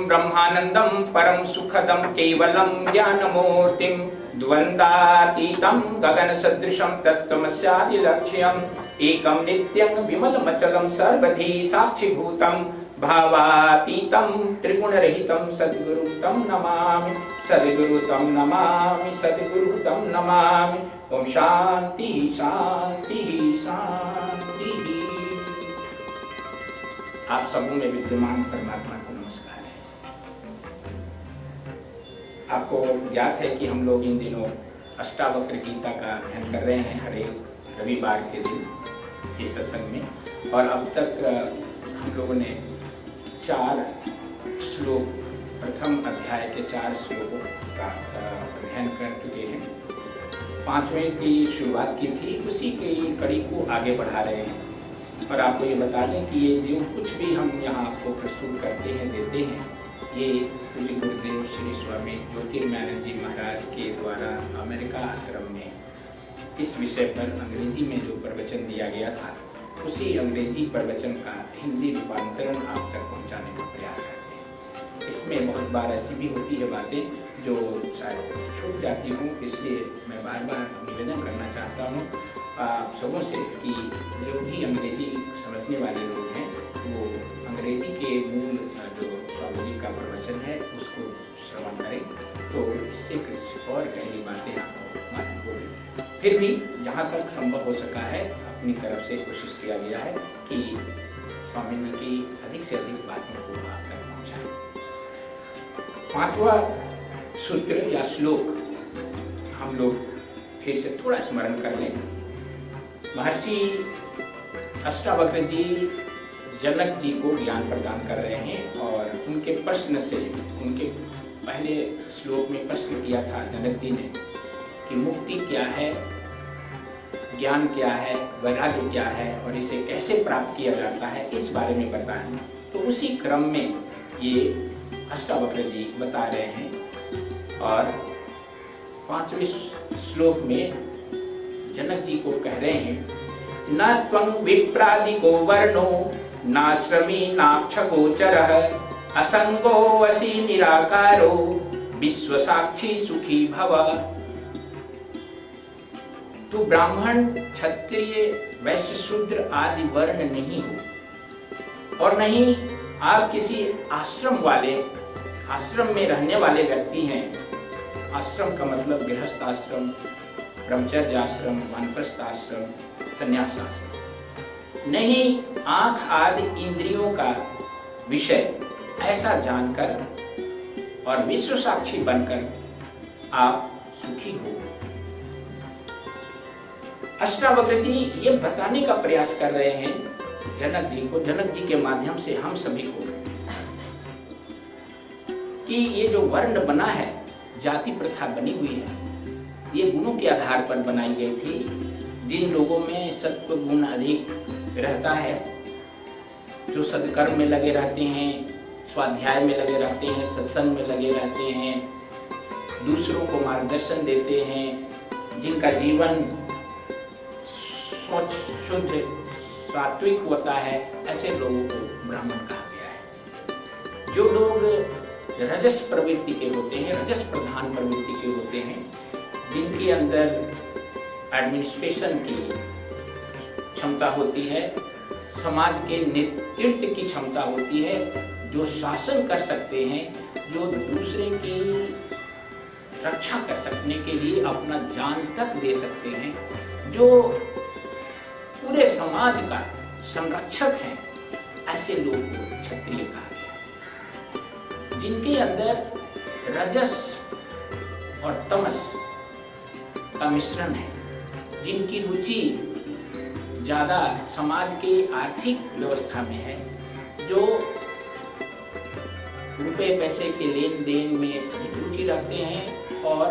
ब्रह्मानंदं परम सुखदं केवलं ज्ञानमूर्तिं द्वन्द्वातीतं गगनसदृशं तत्त्वमस्यादिलक्ष्यम् एकं नित्यं विमलमचलं सर्वधी साक्षिभूतं भावातीतं त्रिगुणरहितं सद्गुरुं तं नमामि, सद्गुरु तं नमामि, सद्गुरु तं नमामि। ओम शांति शांति शांति। आप सबों में विद्यमान परमात्मा को नमस्कार है। आपको ज्ञात है कि हम लोग इन दिनों अष्टावक्र गीता का अध्ययन कर रहे हैं हर एक रविवार के दिन इस सत्संग में, और अब तक हम लोगों ने 4 श्लोक, प्रथम अध्याय के 4 श्लोकों का अध्ययन कर चुके हैं। 5वें की शुरुआत की थी, उसी की कड़ी को आगे बढ़ा रहे हैं। और आपको ये बता दें कि ये जो कुछ भी हम यहाँ आपको प्रस्तुत करते हैं, देते हैं, ये पूज्य गुरुदेव श्री स्वामी ज्योतिर्मयानंद जी महाराज के द्वारा अमेरिका आश्रम में इस विषय पर अंग्रेजी में जो प्रवचन दिया गया था, उसी अंग्रेजी प्रवचन का हिंदी रूपांतरण आप तक पहुँचाने का प्रयास करते हैं। इसमें बहुत बार ऐसी भी होती है बातें जो शायद छूट जाती हूँ, इसलिए मैं बार बार निवेदन करना चाहता हूँ आप सबों से कि जो भी अंग्रेजी समझने वाले लोग हैं वो अंग्रेजी के मूल जो स्वामी जी का प्रवचन है उसको श्रवण करें, तो इससे कुछ और गहरी बातें आपको मालूम होगी। फिर भी जहाँ तक संभव हो सका है अपनी तरफ से कोशिश किया गया है कि स्वामी जी की अधिक से अधिक बातों को आप तक पहुँचाएं। 5वां सूत्र या श्लोक हम लोग फिर से थोड़ा स्मरण कर लें। महर्षि अष्टावक्र जी जनक जी को ज्ञान प्रदान कर रहे हैं, और उनके प्रश्न से, उनके पहले श्लोक में प्रश्न किया था जनक जी ने कि मुक्ति क्या है, ज्ञान क्या है, वैराग्य क्या है और इसे कैसे प्राप्त किया जाता है, इस बारे में बताएं। तो उसी क्रम में ये अष्टावक्र जी बता रहे हैं, और 5वें श्लोक में जनक जी को कह रहे हैं, न त्वं विप्रादिको वर्णो नाश्रमी नाक्षगोचरः असंगो वसी निराकारो विश्वसाक्षी सुखी भव। तू ब्राह्मण, क्षत्रिय, वैश्य, शूद्र आदि वर्ण नहीं हो, और नहीं आप किसी आश्रम में रहने वाले व्यक्ति हैं। आश्रम का मतलब गृहस्थ आश्रम, ब्रह्मचर्य आश्रम, वानप्रस्थ आश्रम, संन्यास आश्रम नहीं, आंख आदि इंद्रियों का विषय ऐसा जानकर और विश्व साक्षी बनकर आप सुखी हो। अष्टावक्र जी ये बताने का प्रयास कर रहे हैं जनक जी को, जनक जी के माध्यम से हम सभी को, कि ये जो वर्ण बना है, जाति प्रथा बनी हुई है, ये गुणों के आधार पर बनाई गई थी। जिन लोगों में सत्व गुण अधिक रहता है, जो सदकर्म में लगे रहते हैं, स्वाध्याय में लगे रहते हैं, सत्संग में लगे रहते हैं, दूसरों को मार्गदर्शन देते हैं, जिनका जीवन स्वच्छ शुद्ध सात्विक होता है, ऐसे लोगों को ब्राह्मण कहा गया है। जो लोग रजस प्रवृत्ति के होते हैं, रजस प्रधान प्रवृत्ति के होते हैं, जिनके अंदर एडमिनिस्ट्रेशन की क्षमता होती है, समाज के नेतृत्व की क्षमता होती है, जो शासन कर सकते हैं, जो दूसरे की रक्षा कर सकने के लिए अपना जान तक दे सकते हैं, जो पूरे समाज का संरक्षक हैं, ऐसे लोग को क्षत्रिय कहा गया। जिनके अंदर रजस और तमस का मिश्रण है, जिनकी रुचि ज़्यादा समाज के आर्थिक व्यवस्था में है, जो रुपए पैसे के लेन देन में अधिक रुचि रखते हैं, और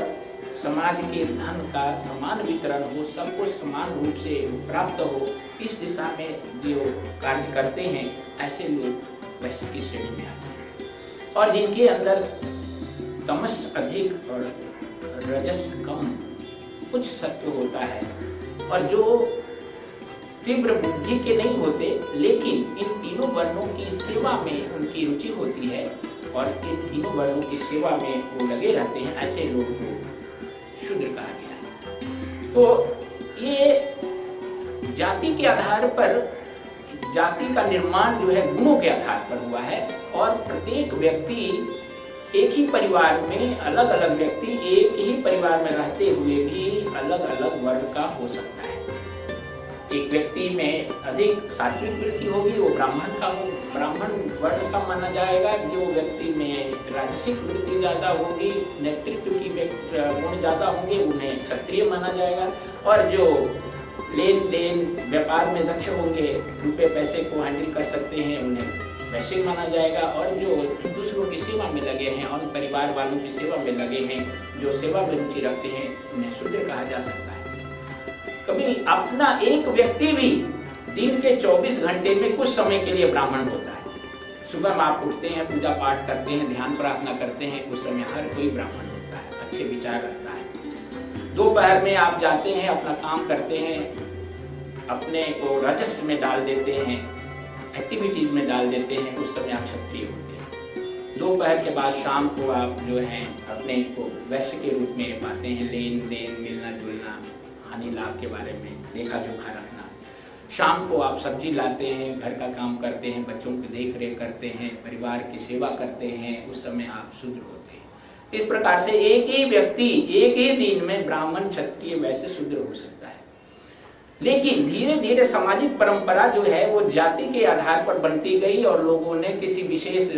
समाज के धन का समान वितरण हो, सबको समान रूप से प्राप्त हो, इस दिशा में जो कार्य करते हैं, ऐसे लोग वैश्य की श्रेणी में आते हैं। और जिनके अंदर तमस अधिक और रजस कम, कुछ सत्व होता है, और जो तीव्र बुद्धि के नहीं होते, लेकिन इन तीनों वर्णों की सेवा में उनकी रुचि होती है, और इन तीनों वर्णों की सेवा में वो लगे रहते हैं, ऐसे लोग को शूद्र कहा गया है। तो ये जाति के आधार पर, जाति का निर्माण जो है गुणों के आधार पर हुआ है, और प्रत्येक व्यक्ति एक ही परिवार में, अलग अलग व्यक्ति एक ही परिवार में रहते हुए भी अलग अलग वर्ण का हो सकता है। एक व्यक्ति में अधिक सात्विक वृत्ति होगी, वो ब्राह्मण वर्ण का माना जाएगा। जो व्यक्ति में राजसिक वृत्ति ज्यादा होगी, नेतृत्व की गुण ज्यादा होंगे, उन्हें क्षत्रिय माना जाएगा। और जो लेन देन व्यापार में दक्ष होंगे, रुपए पैसे को हैंडल कर सकते हैं, उन्हें वैश्य माना जाएगा। और जो दूसरों की सेवा में लगे हैं और परिवार वालों की सेवा में लगे हैं, जो सेवा में रुचि रखते हैं, उन्हें शूद्र कहा जा सकता है। कभी अपना एक व्यक्ति भी दिन के 24 घंटे में कुछ समय के लिए ब्राह्मण होता है। सुबह में आप उठते हैं, पूजा पाठ करते हैं, ध्यान प्रार्थना करते हैं, उस समय हर कोई ब्राह्मण होता है, अच्छे विचार रखता है। दोपहर में आप जाते हैं, अपना काम करते हैं, अपने को रजस में डाल देते हैं, एक्टिविटीज में डाल देते हैं, उस समय आप क्षत्रिय होते हैं। दोपहर के बाद शाम को आप जो है अपने को वैश्य के रूप में पाते हैं। लेन देन, मिलना जुलना, हानि लाभ के बारे में लेखा जोखा रखना। शाम को आप सब्जी लाते हैं, घर का काम करते हैं, बच्चों की देख रेख करते हैं, परिवार की सेवा करते हैं, उस समय आप शूद्र होते हैं। इस प्रकार से एक ही व्यक्ति एक ही दिन में ब्राह्मण, क्षत्रिय, वैश्य, शूद्र हो सकता है। लेकिन धीरे धीरे सामाजिक परंपरा जो है वो जाति के आधार पर बनती गई, और लोगों ने किसी विशेष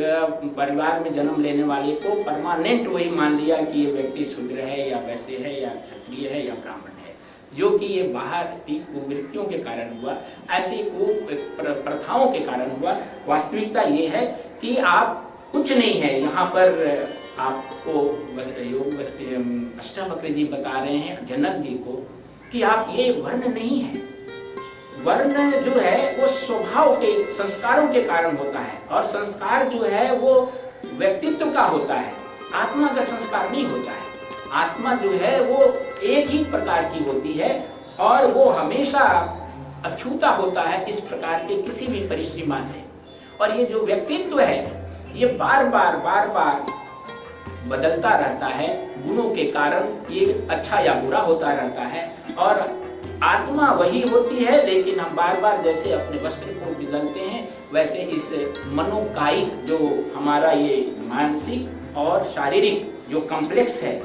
परिवार में जन्म लेने वाले को परमानेंट वही मान लिया कि ये व्यक्ति शूद्र है या वैश्य है या क्षत्रिय है या ब्राह्मण है, जो कि ये बाहर की कुवृत्तियों के कारण हुआ, ऐसी प्रथाओं के कारण हुआ। वास्तविकता ये है कि आप कुछ नहीं है, यहाँ पर आपको अष्टावक्र जी बता रहे हैं जनक जी को कि आप ये वर्ण नहीं है। वर्ण जो है वो स्वभाव के, संस्कारों के कारण होता है, और संस्कार जो है वो व्यक्तित्व का होता है, आत्मा का संस्कार नहीं होता है। आत्मा जो है वो एक ही प्रकार की होती है, और वो हमेशा अछूता होता है इस प्रकार के किसी भी परिसीमा से। और ये जो व्यक्तित्व है ये बार बार बदलता रहता है गुणों के कारण, ये अच्छा या बुरा होता रहता है। और आत्मा वही होती है, लेकिन हम बार बार जैसे अपने वस्त्र को बदलते हैं, वैसे इस मनोकायिक जो हमारा ये मानसिक और शारीरिक जो कॉम्प्लेक्स है,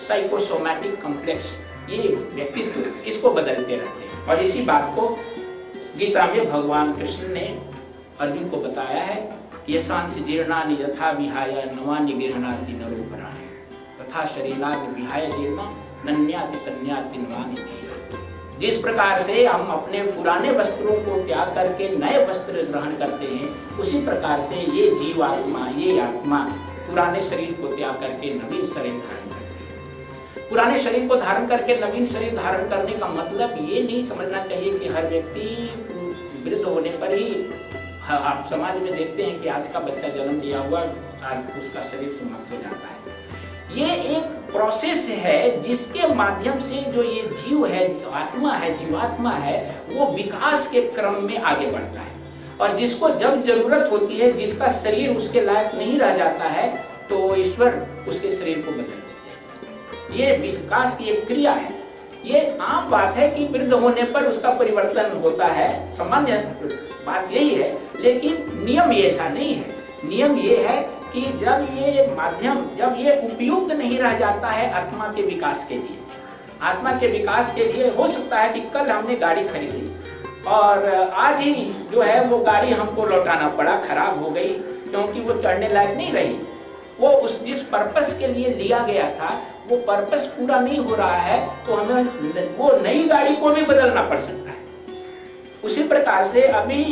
साइकोसोमैटिक कॉम्प्लेक्स, ये व्यक्तित्व, इसको बदलते रहते हैं। और इसी बात को गीता में भगवान कृष्ण ने अर्जुन को बताया है, यशांसि जीर्णानि यथा विहाय नवानि गृह्णाति नरोपराणि तथा शरीरादि विहाय जीर्णा नन्याति सन्याति नवानि देहि। जिस प्रकार से हम अपने पुराने वस्त्रों को त्याग करके नए वस्त्र ग्रहण करते हैं, उसी प्रकार से ये जीवात्मा, ये आत्मा पुराने शरीर को त्याग करके नवीन शरीर धारण करते हैं। पुराने शरीर को धारण करके नवीन शरीर धारण करने का मतलब ये नहीं समझना चाहिए कि हर व्यक्ति वृद्ध होने पर ही, आप समाज में देखते हैं कि आज का बच्चा जन्म लिया हुआ आज उसका शरीर समाप्त हो जाता है। ये एक प्रोसेस है जिसके माध्यम से जो ये जीव है, आत्मा है, जीवात्मा है, वो विकास के क्रम में आगे बढ़ता है। और जिसको जब जरूरत होती है, जिसका शरीर उसके लायक नहीं रह जाता है, तो ईश्वर उसके शरीर को बदल देते हैं। ये विकास की एक क्रिया है। ये आम बात है कि वृद्ध होने पर उसका परिवर्तन होता है, सामान्य बात यही है। लेकिन नियम ये ऐसा नहीं है। नियम ये है कि जब ये माध्यम, जब ये उपयुक्त नहीं रह जाता है आत्मा के विकास के लिए, आत्मा के विकास के लिए, हो सकता है कि कल हमने गाड़ी खरीदी और आज ही जो है वो गाड़ी हमको लौटाना पड़ा, खराब हो गई क्योंकि वो चढ़ने लायक नहीं रही। वो उस जिस पर्पस के लिए लिया गया था वो पर्पस पूरा नहीं हो रहा है, तो हमें वो नई गाड़ी को भी बदलना पड़ सकता है। उसी प्रकार से अभी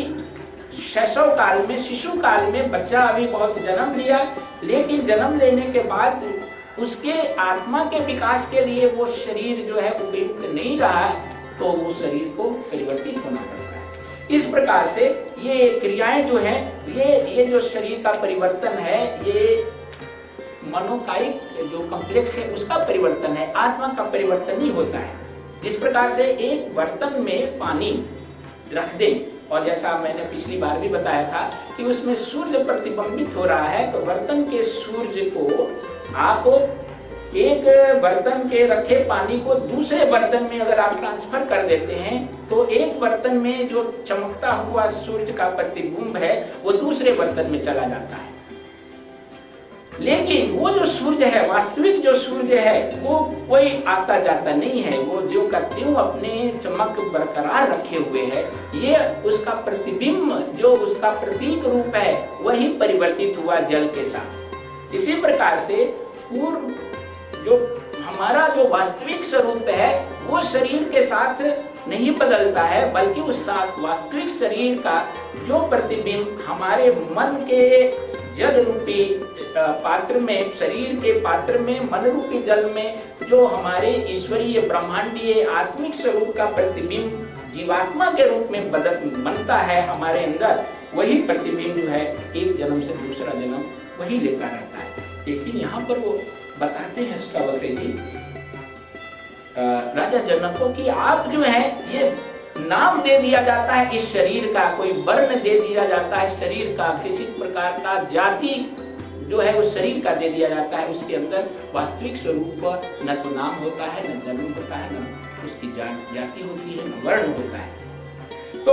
शैशव काल में, शिशु काल में बच्चा अभी बहुत जन्म लिया, लेकिन जन्म लेने के बाद उसके आत्मा के विकास के लिए वो शरीर जो है उपयुक्त नहीं रहा है, तो वो शरीर को परिवर्तित होना पड़ता है। इस प्रकार से ये क्रियाएं जो हैं, ये जो शरीर का परिवर्तन है, ये मनोकायिक जो कॉम्प्लेक्स है उसका परिवर्तन है, आत्मा का परिवर्तन नहीं होता है। जिस प्रकार से एक बर्तन में पानी रख दें और जैसा मैंने पिछली बार भी बताया था कि उसमें सूर्य प्रतिबिंबित हो रहा है, तो बर्तन के सूर्य को आप एक बर्तन के रखे पानी को दूसरे बर्तन में अगर आप ट्रांसफर कर देते हैं तो एक बर्तन में जो चमकता हुआ सूर्य का प्रतिबिंब है वो दूसरे बर्तन में चला जाता है। लेकिन वो जो सूर्य है, वास्तविक जो सूर्य है, वो कोई आता जाता नहीं है, वो जो का त्यों अपने चमक बरकरार रखे हुए है। ये उसका प्रतिबिंब, जो उसका प्रतीक रूप है, वही परिवर्तित हुआ जल के साथ। इसी प्रकार से पूर्व जो हमारा जो वास्तविक स्वरूप है वो शरीर के साथ नहीं बदलता है, बल्कि उस वास्तविक शरीर का जो प्रतिबिंब हमारे मन के जल रूपी पात्र में, शरीर के पात्र में, मन रूपी जल में जो हमारे ईश्वरीय ब्रह्मांडीय आत्मिक स्वरूप का प्रतिबिंब जीवात्मा के रूप में बनता है हमारे अंदर, वही प्रतिबिंब जो है एक जन्म से दूसरा जन्म वही लेता रहता है। लेकिन यहाँ पर वो बताते हैं अष्टावक्र जी राजा जनक को कि आप जो है ये नाम दे दिया जाता है इस शरीर का, कोई वर्ण दे दिया जाता है शरीर का, किसी प्रकार का जाति जो है उस शरीर का दे दिया जाता है, उसके अंदर वास्तविक स्वरूप न तो नाम होता है, न जन्म होता है, न उसकी जाति होती है, न वर्ण होता है। तो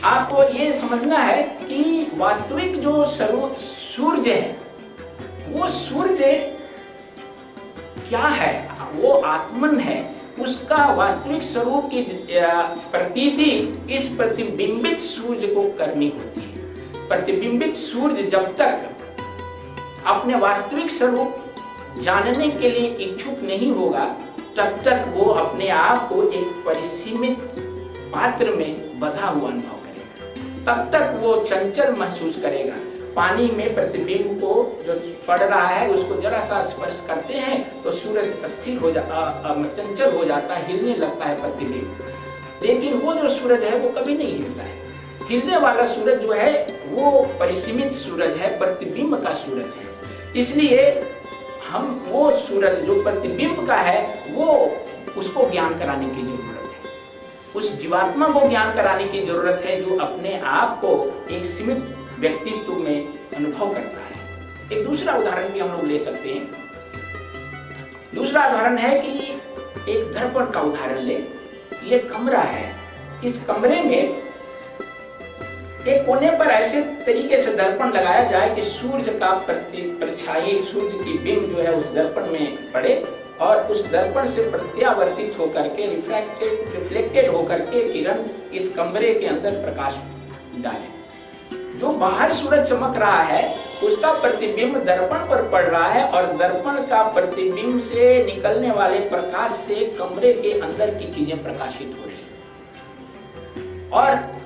आपको ये समझना है कि वास्तविक जो सूर्य है वो सूर्य क्या है, वो आत्मन है, उसका वास्तविक स्वरूप की प्रतीति इस प्रतिबिंबित सूर्य को करनी होती है। प्रतिबिंबित सूर्य जब तक अपने वास्तविक स्वरूप जानने के लिए इच्छुक नहीं होगा तब तक वो अपने आप को एक परिसीमित पात्र में बंधा हुआ अनुभव करेगा, तब तक वो चंचल महसूस करेगा। पानी में प्रतिबिंब को जो पड़ रहा है उसको जरा सा स्पर्श करते हैं तो सूरज अस्थिर हो जाता, चंचल हो जाता है, हिलने लगता है प्रतिबिंब। लेकिन वो जो सूरज है वो कभी नहीं हिलता है। हिलने वाला सूरज जो है वो परिसीमित सूरज है, प्रतिबिंब का सूरज है। इसलिए हम वो सूरज जो प्रतिबिंब का है वो उसको ज्ञान कराने की जरूरत है, उस जीवात्मा को ज्ञान कराने की जरूरत है जो अपने आप को एक सीमित व्यक्तित्व में अनुभव करता है। एक दूसरा उदाहरण भी हम लोग ले सकते हैं। दूसरा उदाहरण है कि एक दर्पण का उदाहरण ले। ये कमरा है, इस कमरे में एक कोने पर ऐसे तरीके से दर्पण लगाया जाए कि सूर्य का परछाई, सूर्य की बिंब जो है उस दर्पण में पड़े और उस दर्पण से प्रत्यावर्तित होकर के रिफ्लेक्टेड होकर के किरण इस कमरे के अंदर प्रकाश डाले। जो बाहर सूरज चमक रहा है उसका प्रतिबिंब दर्पण पर पड़ रहा है और दर्पण का प्रतिबिंब से निकलने वाले प्रकाश से कमरे के अंदर की चीजें प्रकाशित हो रही हैं। और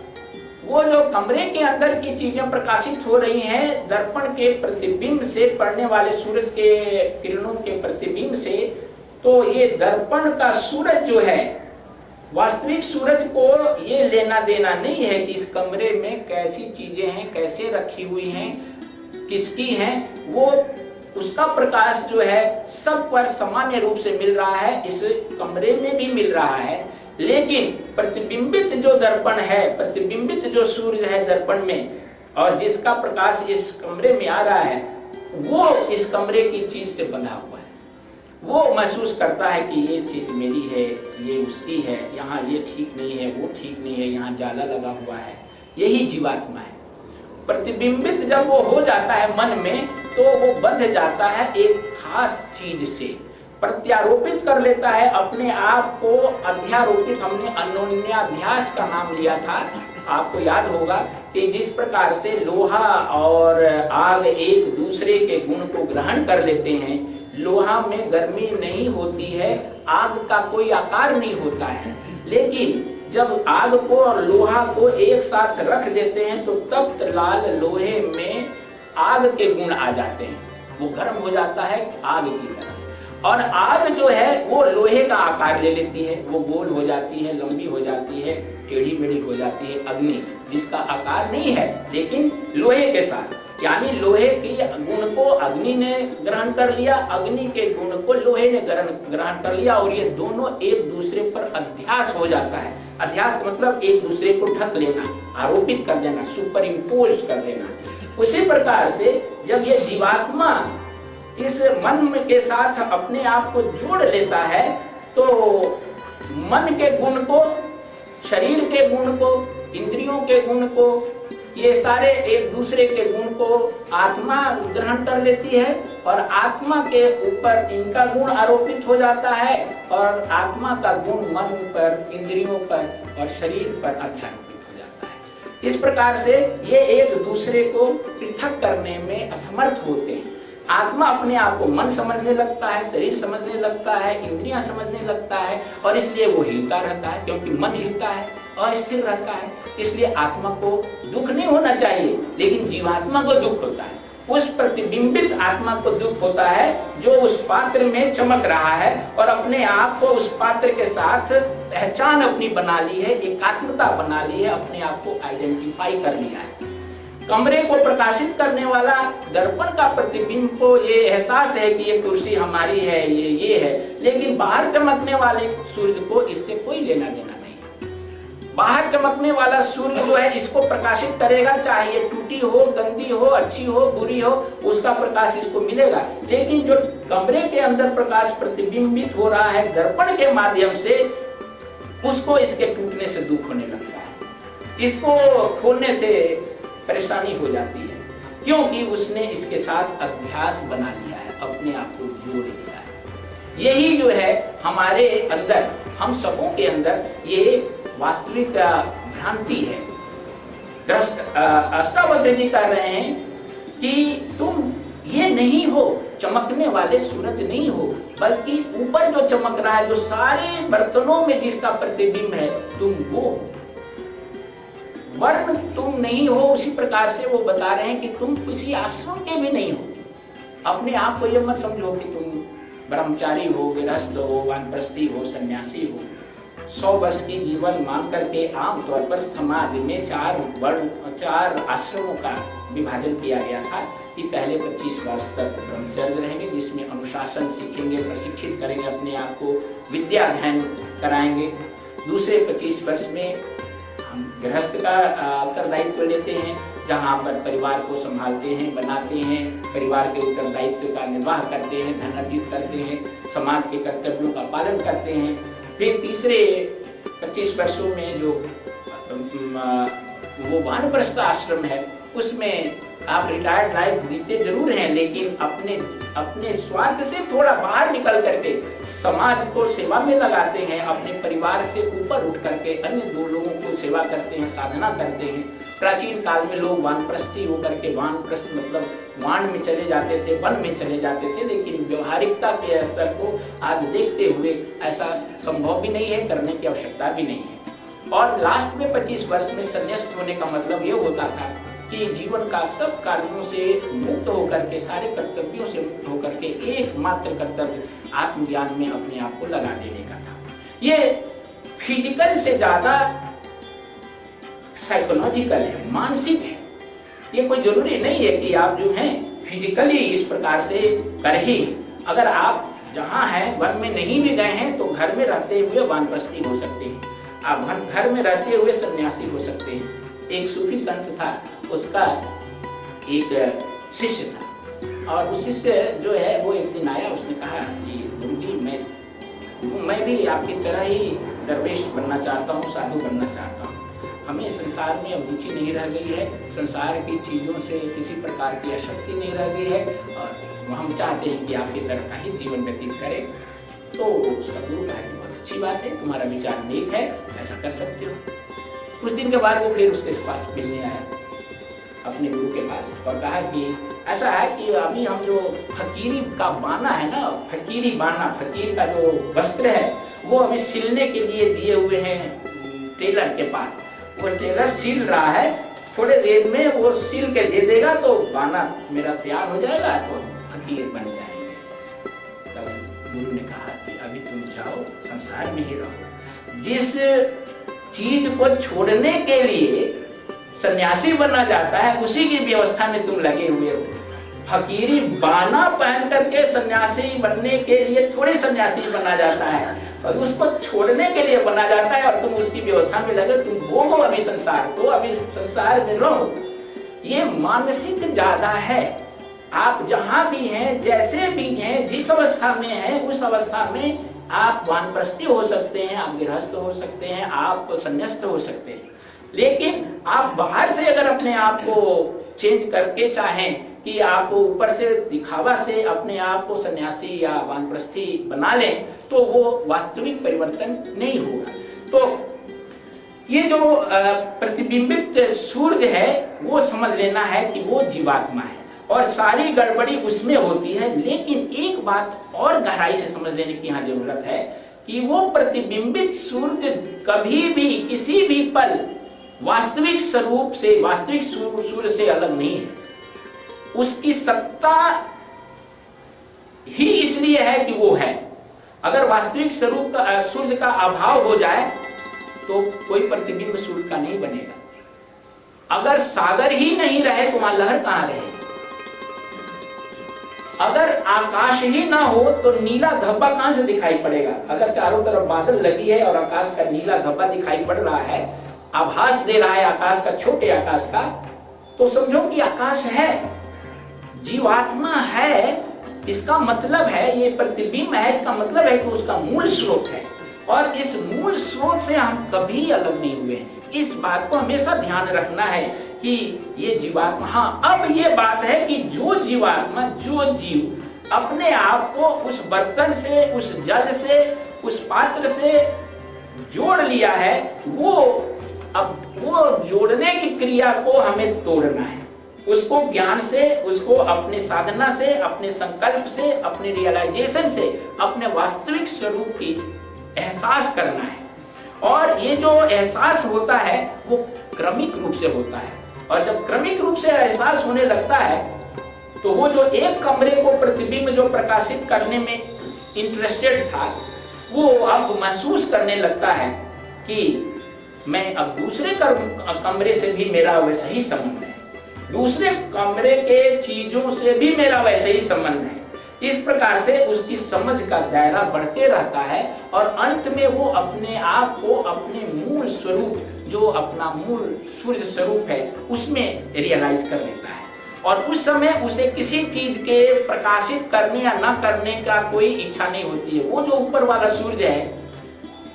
वो जो कमरे के अंदर की चीजें प्रकाशित हो रही हैं दर्पण के प्रतिबिंब से, पड़ने वाले सूरज के किरणों के प्रतिबिंब से, तो ये दर्पण का सूरज जो है वास्तविक सूरज को ये लेना देना नहीं है कि इस कमरे में कैसी चीजें हैं, कैसे रखी हुई हैं, किसकी हैं। वो उसका प्रकाश जो है सब पर सामान्य रूप से मिल रहा है, इस कमरे में भी मिल रहा है। लेकिन प्रतिबिंबित जो दर्पण है, प्रतिबिंबित जो सूर्य है दर्पण में और जिसका प्रकाश इस कमरे में आ रहा है, वो इस कमरे की चीज से बंधा हुआ है। वो महसूस करता है कि ये चीज मेरी है, ये उसकी है, यहाँ ये ठीक नहीं है, वो ठीक नहीं है, यहाँ जाला लगा हुआ है। यही जीवात्मा है। प्रतिबिंबित जब वो हो जाता है मन में तो वो बंध जाता है एक खास चीज से, प्रत्यारोपित कर लेता है अपने आप को। अध्यारोपित हमने अन्योन्याध्यास का नाम लिया था। आपको याद होगा कि जिस प्रकार से लोहा और आग एक दूसरे के गुण को ग्रहण कर लेते हैं, लोहा में गर्मी नहीं होती है, आग का कोई आकार नहीं होता है। लेकिन जब आग को और लोहा को एक साथ रख देते हैं तो तप्त लाल लोहे में आग के गुण आ जाते हैं, वो गर्म हो जाता है आग की तरह। और आग जो है वो लोहे का आकार ले लेती है, वो गोल हो जाती है, लंबी हो जाती है, टेढ़ी मेढ़ी हो जाती है अग्नि, जिसका आकार नहीं है लेकिन लोहे के साथ, यानी लोहे के गुण को अग्नि ने ग्रहण कर लिया, अग्नि के गुण को लोहे ने ग्रहण कर लिया, और ये दोनों एक दूसरे पर अध्यास हो जाता है। अध्यास का मतलब एक दूसरे को ढक लेना, आरोपित कर देना, सुपर इम्पोज कर देना। उसी प्रकार से जब ये जीवात्मा इस मन के साथ अपने आप को जोड़ लेता है तो मन के गुण को, शरीर के गुण को, इंद्रियों के गुण को, ये सारे एक दूसरे के गुण को आत्मा ग्रहण कर लेती है और आत्मा के ऊपर इनका गुण आरोपित हो जाता है और आत्मा का गुण मन पर, इंद्रियों पर और शरीर पर आध्यात्मिक हो जाता है। इस प्रकार से ये एक दूसरे को पृथक करने में असमर्थ होते हैं। आत्मा अपने आप को मन समझने लगता है, शरीर समझने लगता है, इंद्रियां समझने लगता है और इसलिए वो हिलता रहता है, क्योंकि मन हिलता है, अस्थिर रहता है। इसलिए आत्मा को दुख नहीं होना चाहिए, लेकिन जीवात्मा को दुख होता है। उस प्रतिबिंबित आत्मा को दुख होता है जो उस पात्र में चमक रहा है और अपने आप को उस पात्र के साथ पहचान अपनी बना ली है, एकात्मता बना ली है, अपने आप को आइडेंटिफाई कर लिया है। कमरे को प्रकाशित करने वाला दर्पण का प्रतिबिंब को ये एहसास है कि ये कुर्सी हमारी है, ये है, लेकिन बाहर चमकने वाले सूर्य को इससे कोई लेना देना नहीं। बाहर चमकने वाला सूर्य जो है इसको प्रकाशित करेगा, चाहे ये टूटी हो, गंदी हो, अच्छी हो, बुरी हो, उसका प्रकाश इसको मिलेगा। लेकिन जो कमरे के अंदर प्रकाश प्रतिबिंबित हो रहा है दर्पण के माध्यम से, उसको इसके टूटने से दुख होने लगता है, इसको खोलने से परेशानी हो जाती है, क्योंकि उसने इसके साथ अभ्यास बना लिया है, अपने आप को जोड़ लिया है। यही जो है हमारे अंदर, हम सबों के अंदर ये वास्तविक भ्रांति है। अष्टावक्र जी कह रहे हैं कि तुम ये नहीं हो, चमकने वाले सूरज नहीं हो, बल्कि ऊपर जो चमक रहा है, जो सारे बर्तनों में जिसका प्रतिबिंब है, तुम वो वर्ण तुम नहीं हो। उसी प्रकार से वो बता रहे हैं कि तुम किसी आश्रम के भी नहीं हो। अपने आप को ये मत समझो कि तुम ब्रह्मचारी हो, गृहस्थ हो, वानप्रस्थी हो, सन्यासी हो। 100 वर्ष की जीवन मान करके आमतौर पर समाज में 4 आश्रमों का विभाजन किया गया था कि पहले 25 वर्ष तक ब्रह्मचर्य रहेंगे, जिसमें अनुशासन सीखेंगे, प्रशिक्षित करेंगे, अपने आप को विद्या अध्ययन कराएंगे। दूसरे 25 वर्ष में हम गृहस्थ का उत्तरदायित्व लेते हैं, जहाँ पर परिवार को संभालते हैं, बनाते हैं, परिवार के उत्तरदायित्व का निर्वाह करते हैं, धन अर्जित करते हैं, समाज के कर्तव्यों का पालन करते हैं। फिर तीसरे 25 वर्षों में जो वो वानप्रस्थ आश्रम है, उसमें आप रिटायर्ड लाइफ जीते जरूर हैं, लेकिन अपने स्वार्थ से थोड़ा बाहर निकल करके समाज को सेवा में लगाते हैं, अपने परिवार से ऊपर उठ करके अन्य 2 लोगों को सेवा करते हैं, साधना करते हैं। प्राचीन काल में लोग वानप्रस्थी होकर के, वानप्रस्थ मतलब वान में चले जाते थे, वन में चले जाते थे, लेकिन व्यवहारिकता के स्तर को आज देखते हुए ऐसा संभव भी नहीं है, करने की आवश्यकता भी नहीं है। और लास्ट में 25 वर्ष में संन्यास्त होने का मतलब ये होता था कि जीवन का सब कार्यों से मुक्त होकर के, सारे कर्तव्यों से मुक्त होकर के एकमात्र कर्तव्य आत्मज्ञान में अपने आप को लगा देने का था। ये फिजिकल से ज्यादा साइकोलॉजिकल है, मानसिक है। ये कोई जरूरी नहीं है कि आप जो हैं फिजिकली इस प्रकार से कर ही। अगर आप जहाँ हैं वन में नहीं भी गए हैं तो घर में रहते हुए वानप्रस्थी हो सकते हैं, आप घर में रहते हुए सन्यासी हो सकते हैं। एक सूफी संत था, उसका एक शिष्य था, और उस शिष्य जो है वो एक दिन आया, उसने कहा कि गुरुजी मैं भी आपकी तरह ही दरवेश बनना चाहता हूँ, साधु बनना चाहता हूँ। हमें संसार में अब रुचि नहीं रह गई है, संसार की चीज़ों से किसी प्रकार की आसक्ति नहीं रह गई है, और हम चाहते हैं कि आपकी तरह का ही जीवन व्यतीत करें। तो उसका गुरु कहा कि बहुत अच्छी बात है, तुम्हारा विचार नेक है, ऐसा कर सकते हो। कुछ दिन के बाद वो फिर उसके पास मिलने आया, अपने गुरु के पास, और कहा कि ऐसा है कि अभी हम जो फकीरी का बाना है ना, फकीरी बाना, फकीर का जो वस्त्र है, वो अभी सिलने के लिए दिए हुए हैं टेलर के पास। वो टेलर सिल रहा है, थोड़े देर में वो सिल के दे देगा तो बाना मेरा तैयार हो जाएगा, तो फकीर बन जाएंगे। तब गुरु ने कहा कि अभी तुम जाओ, संसार में ही रहो, जिस चीज को छोड़ने के लिए सन्यासी बनना जाता है, उसी की व्यवस्था में तुम लगे हुए हो। फकीरी बाना पहन करके सन्यासी बनने के लिए थोड़ी सन्यासी बना जाता है, और उसको छोड़ने के लिए बना जाता है, और तुम उसकी व्यवस्था में लगे, तुम भोगो अभी संसार को, अभी संसार में रहो। ये मानसिक ज्यादा है। आप जहां भी हैं, जैसे भी हैं, जिस अवस्था में हैं, उस अवस्था में आप वानप्रस्थी हो सकते हैं, आप गृहस्थ हो सकते हैं, आप संन्यास्त हो सकते हैं। लेकिन आप बाहर से अगर अपने आप को चेंज करके चाहें कि आप ऊपर से दिखावा से अपने आप को सन्यासी या वानप्रस्थी बना लें, तो वो वास्तविक परिवर्तन नहीं होगा। तो ये जो प्रतिबिंबित सूर्य है, वो समझ लेना है कि वो जीवात्मा है, और सारी गड़बड़ी उसमें होती है। लेकिन एक बात और गहराई से समझ लेने की यहाँ जरूरत है कि वो प्रतिबिंबित सूर्य कभी भी किसी भी पल वास्तविक स्वरूप से, वास्तविक सूर्य से अलग नहीं है। उसकी सत्ता ही इसलिए है कि वो है। अगर वास्तविक स्वरूप का सूर्य का अभाव हो जाए तो कोई प्रतिबिंब सूर्य का नहीं बनेगा। अगर सागर ही नहीं रहे तो वहां लहर कहां रहेगी? अगर आकाश ही ना हो तो नीला धब्बा कहां से दिखाई पड़ेगा? अगर चारों तरफ बादल लगी है और आकाश का नीला धब्बा दिखाई पड़ रहा है, आभास दे रहा है आकाश का, छोटे आकाश का, तो समझो कि आकाश है, जीवात्मा है। इसका मतलब है, ये प्रतिबिंब है, इसका मतलब है कि उसका मूल स्रोत है, और इस मूल स्रोत से हम कभी अलग नहीं हुए हैं। इस बात को हमेशा ध्यान रखना है कि ये जीवात्मा, हाँ, अब ये बात है कि जो जीवात्मा, जो जीव अपने आप को उस बर्तन से, उस जल से, उस पात्र से जोड़ लिया है, अब वो जोड़ने की क्रिया को हमें तोड़ना है। उसको ज्ञान से, उसको अपने साधना से, अपने संकल्प से, अपने रियलाइजेशन से अपने वास्तविक स्वरूप की एहसास करना है। और ये जो एहसास होता है वो क्रमिक रूप से होता है, और जब क्रमिक रूप से एहसास होने लगता है तो वो जो एक कमरे को प्रतिबिंब जो प्रकाशित करने में इंटरेस्टेड था, वो अब महसूस करने लगता है कि मैं अब दूसरे कमरे से भी मेरा वैसा ही संबंध है, दूसरे कमरे के चीजों से भी मेरा वैसे ही संबंध है। इस प्रकार से उसकी समझ का दायरा बढ़ते रहता है, और अंत में वो अपने आप को अपने मूल स्वरूप, जो अपना मूल सूर्य स्वरूप है, उसमें रियलाइज कर लेता है। और उस समय उसे किसी चीज के प्रकाशित करने या न करने का कोई इच्छा नहीं होती है। वो जो ऊपर वाला सूर्य है,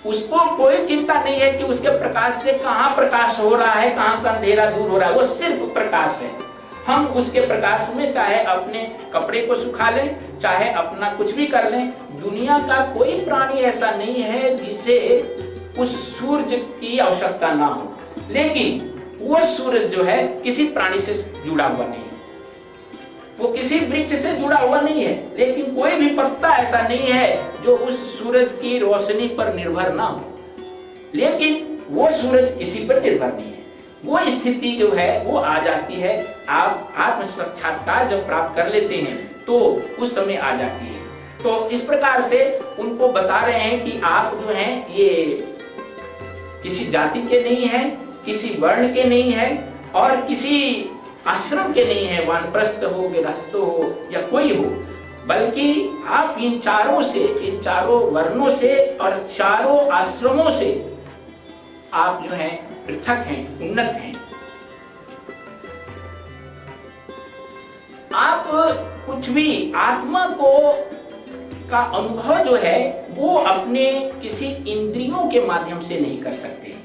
उसको कोई चिंता नहीं है कि उसके प्रकाश से कहाँ प्रकाश हो रहा है, कहाँ का अंधेरा दूर हो रहा है, वो सिर्फ प्रकाश है। हम उसके प्रकाश में चाहे अपने कपड़े को सुखा लें, चाहे अपना कुछ भी कर लें, दुनिया का कोई प्राणी ऐसा नहीं है जिसे उस सूर्य की आवश्यकता ना हो। लेकिन वो सूर्य जो है किसी प्राणी से जुड़ा हुआ नहीं है, वो किसी वृक्ष से जुड़ा हुआ नहीं है, लेकिन कोई भी पत्ता ऐसा नहीं है जो उस सूरज की रोशनी पर निर्भर ना हो। लेकिन वो सूरज किसी पर निर्भर नहीं है। वो स्थिति जो है वो आ जाती है, आप आत्म साक्षात्कार जब प्राप्त कर लेते हैं तो उस समय आ जाती है। तो इस प्रकार से उनको बता रहे हैं कि आप जो हैं ये किसी जाति के नहीं हैं, किसी वर्ण के नहीं हैं, और किसी आश्रम के नहीं है, वानप्रस्थ हो, गृहस्थ हो या कोई हो, बल्कि आप इन चारों से, इन चारों वर्णों से और चारों आश्रमों से आप जो हैं पृथक हैं, उन्नत हैं। आप कुछ भी आत्मा को का अनुभव जो है वो अपने किसी इंद्रियों के माध्यम से नहीं कर सकते।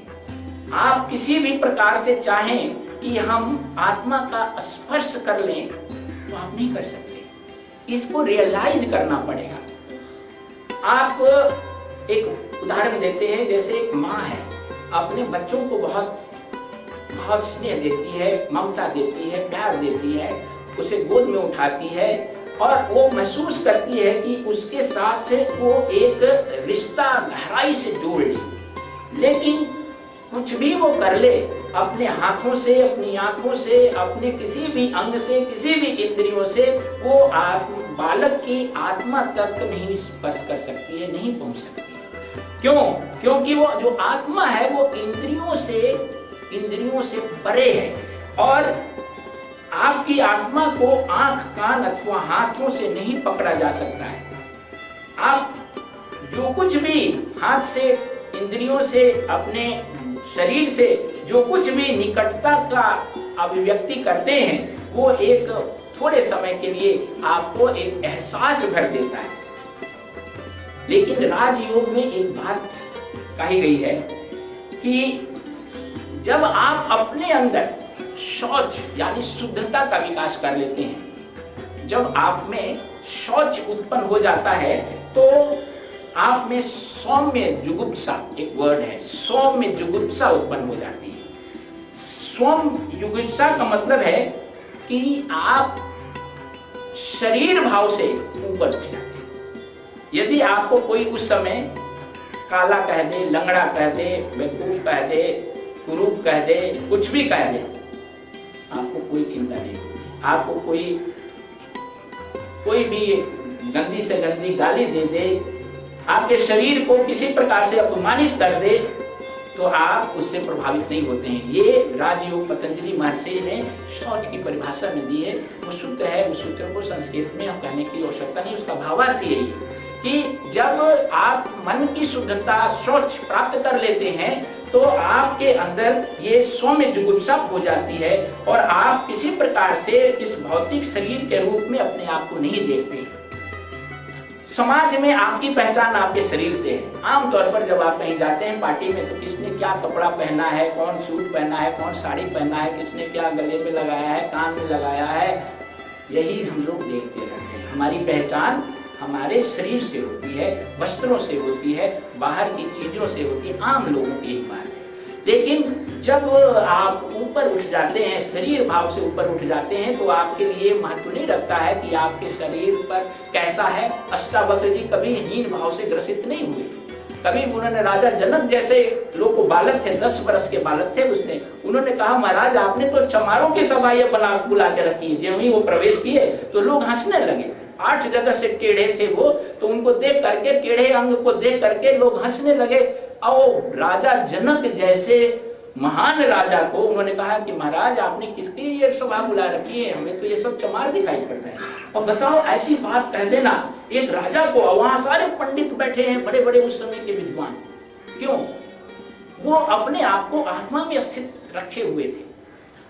आप किसी भी प्रकार से चाहें कि हम आत्मा का स्पर्श कर लें तो आप नहीं कर सकते। इसको रियलाइज करना पड़ेगा। आप एक उदाहरण देते हैं, जैसे एक माँ है, अपने बच्चों को बहुत बहुत स्नेह देती है, ममता देती है, प्यार देती है, उसे गोद में उठाती है, और वो महसूस करती है कि उसके साथ वो एक रिश्ता गहराई से जोड़ ली। लेकिन कुछ भी वो कर ले, अपने हाथों से, अपनी आंखों से, अपने किसी भी अंग से, किसी भी इंद्रियों से, वो बालक की आत्मा तक नहीं स्पर्श कर सकती है, नहीं पहुंच सकती। क्यों? क्योंकि वो जो आत्मा है वो इंद्रियों से परे है, और आपकी आत्मा को आंख, कान अथवा हाथों से नहीं पकड़ा जा सकता है। आप जो कुछ भी हाथ से, इंद्रियों से, अपने शरीर से जो कुछ भी निकटता का अभिव्यक्ति करते हैं वो एक थोड़े समय के लिए आपको एक एहसास भर देता है। लेकिन राजयोग में एक बात कही गई है कि जब आप अपने अंदर शौच यानी शुद्धता का विकास कर लेते हैं, जब आप में शौच उत्पन्न हो जाता है तो आप में सौम्य जुगुप्सा, एक वर्ड है, सौम्य जुगुप्सा उत्पन्न हो जाती है। सौम्य जुगुप्सा का मतलब है कि आप शरीर भाव से ऊपर उठ जाते हैं। यदि आपको कोई उस समय काला कह दे, लंगड़ा कह दे, बेवकूफ कह दे, कुरूप कह दे, कुछ भी कह दे, आपको कोई चिंता नहीं होगी। आपको कोई भी गंदी से गंदी गाली दे दे, आपके शरीर को किसी प्रकार से अपमानित कर दे, तो आप उससे प्रभावित नहीं होते हैं। ये राजयोग पतंजलि महर्षि ने शौच की परिभाषा में दी है। वो सूत्र है, उस सूत्र को संस्कृत में हम कहने की आवश्यकता नहीं, उसका भावार्थ यही है कि जब आप मन की शुद्धता, शौच प्राप्त कर लेते हैं तो आपके अंदर ये सौम्य जुगुप्सा हो जाती है और आप किसी प्रकार से इस भौतिक शरीर के रूप में अपने आप को नहीं देखते। समाज में आपकी पहचान आपके शरीर से है। आमतौर पर जब आप कहीं जाते हैं पार्टी में तो किसने क्या कपड़ा पहना है, कौन सूट पहना है, कौन साड़ी पहना है, किसने क्या गले में लगाया है, कान में लगाया है, यही हम लोग देखते रहते हैं। हमारी पहचान हमारे शरीर से होती है, वस्त्रों से होती है, बाहर की चीजों से होती है, आम लोगों की एक बात है। लेकिन जब आप ऊपर उठ जाते हैं, शरीर भाव से ऊपर उठ जाते हैं, तो आपके लिए महत्व नहीं रखता है कि आपके शरीर पर कैसा है। अष्टावक्र जी कभी हीन भाव से ग्रसित नहीं हुए। कभी उन्होंने राजा जनक जैसे लोग को बालक थे, 10 वर्ष के बालक थे, उन्होंने कहा महाराज आपने तो चमारों की सभा ये बुला के रखी है। जब ही वो प्रवेश किए तो लोग हंसने लगे। 8 जगह से टेढ़े थे वो, तो उनको देख करके, टेढ़े अंग को देख करके लोग हंसने लगे। और राजा जनक जैसे महान राजा को उन्होंने कहा कि महाराज आपने किसकी ये सभा बुला रखी है, हमें तो ये सब चमार दिखाई पड़ रहे हैं। और बताओ ऐसी बात कह देना एक राजा को, वहां सारे पंडित बैठे हैं, बड़े बड़े उस समय के विद्वान। क्यों? वो अपने आप को आत्मा में स्थित रखे हुए थे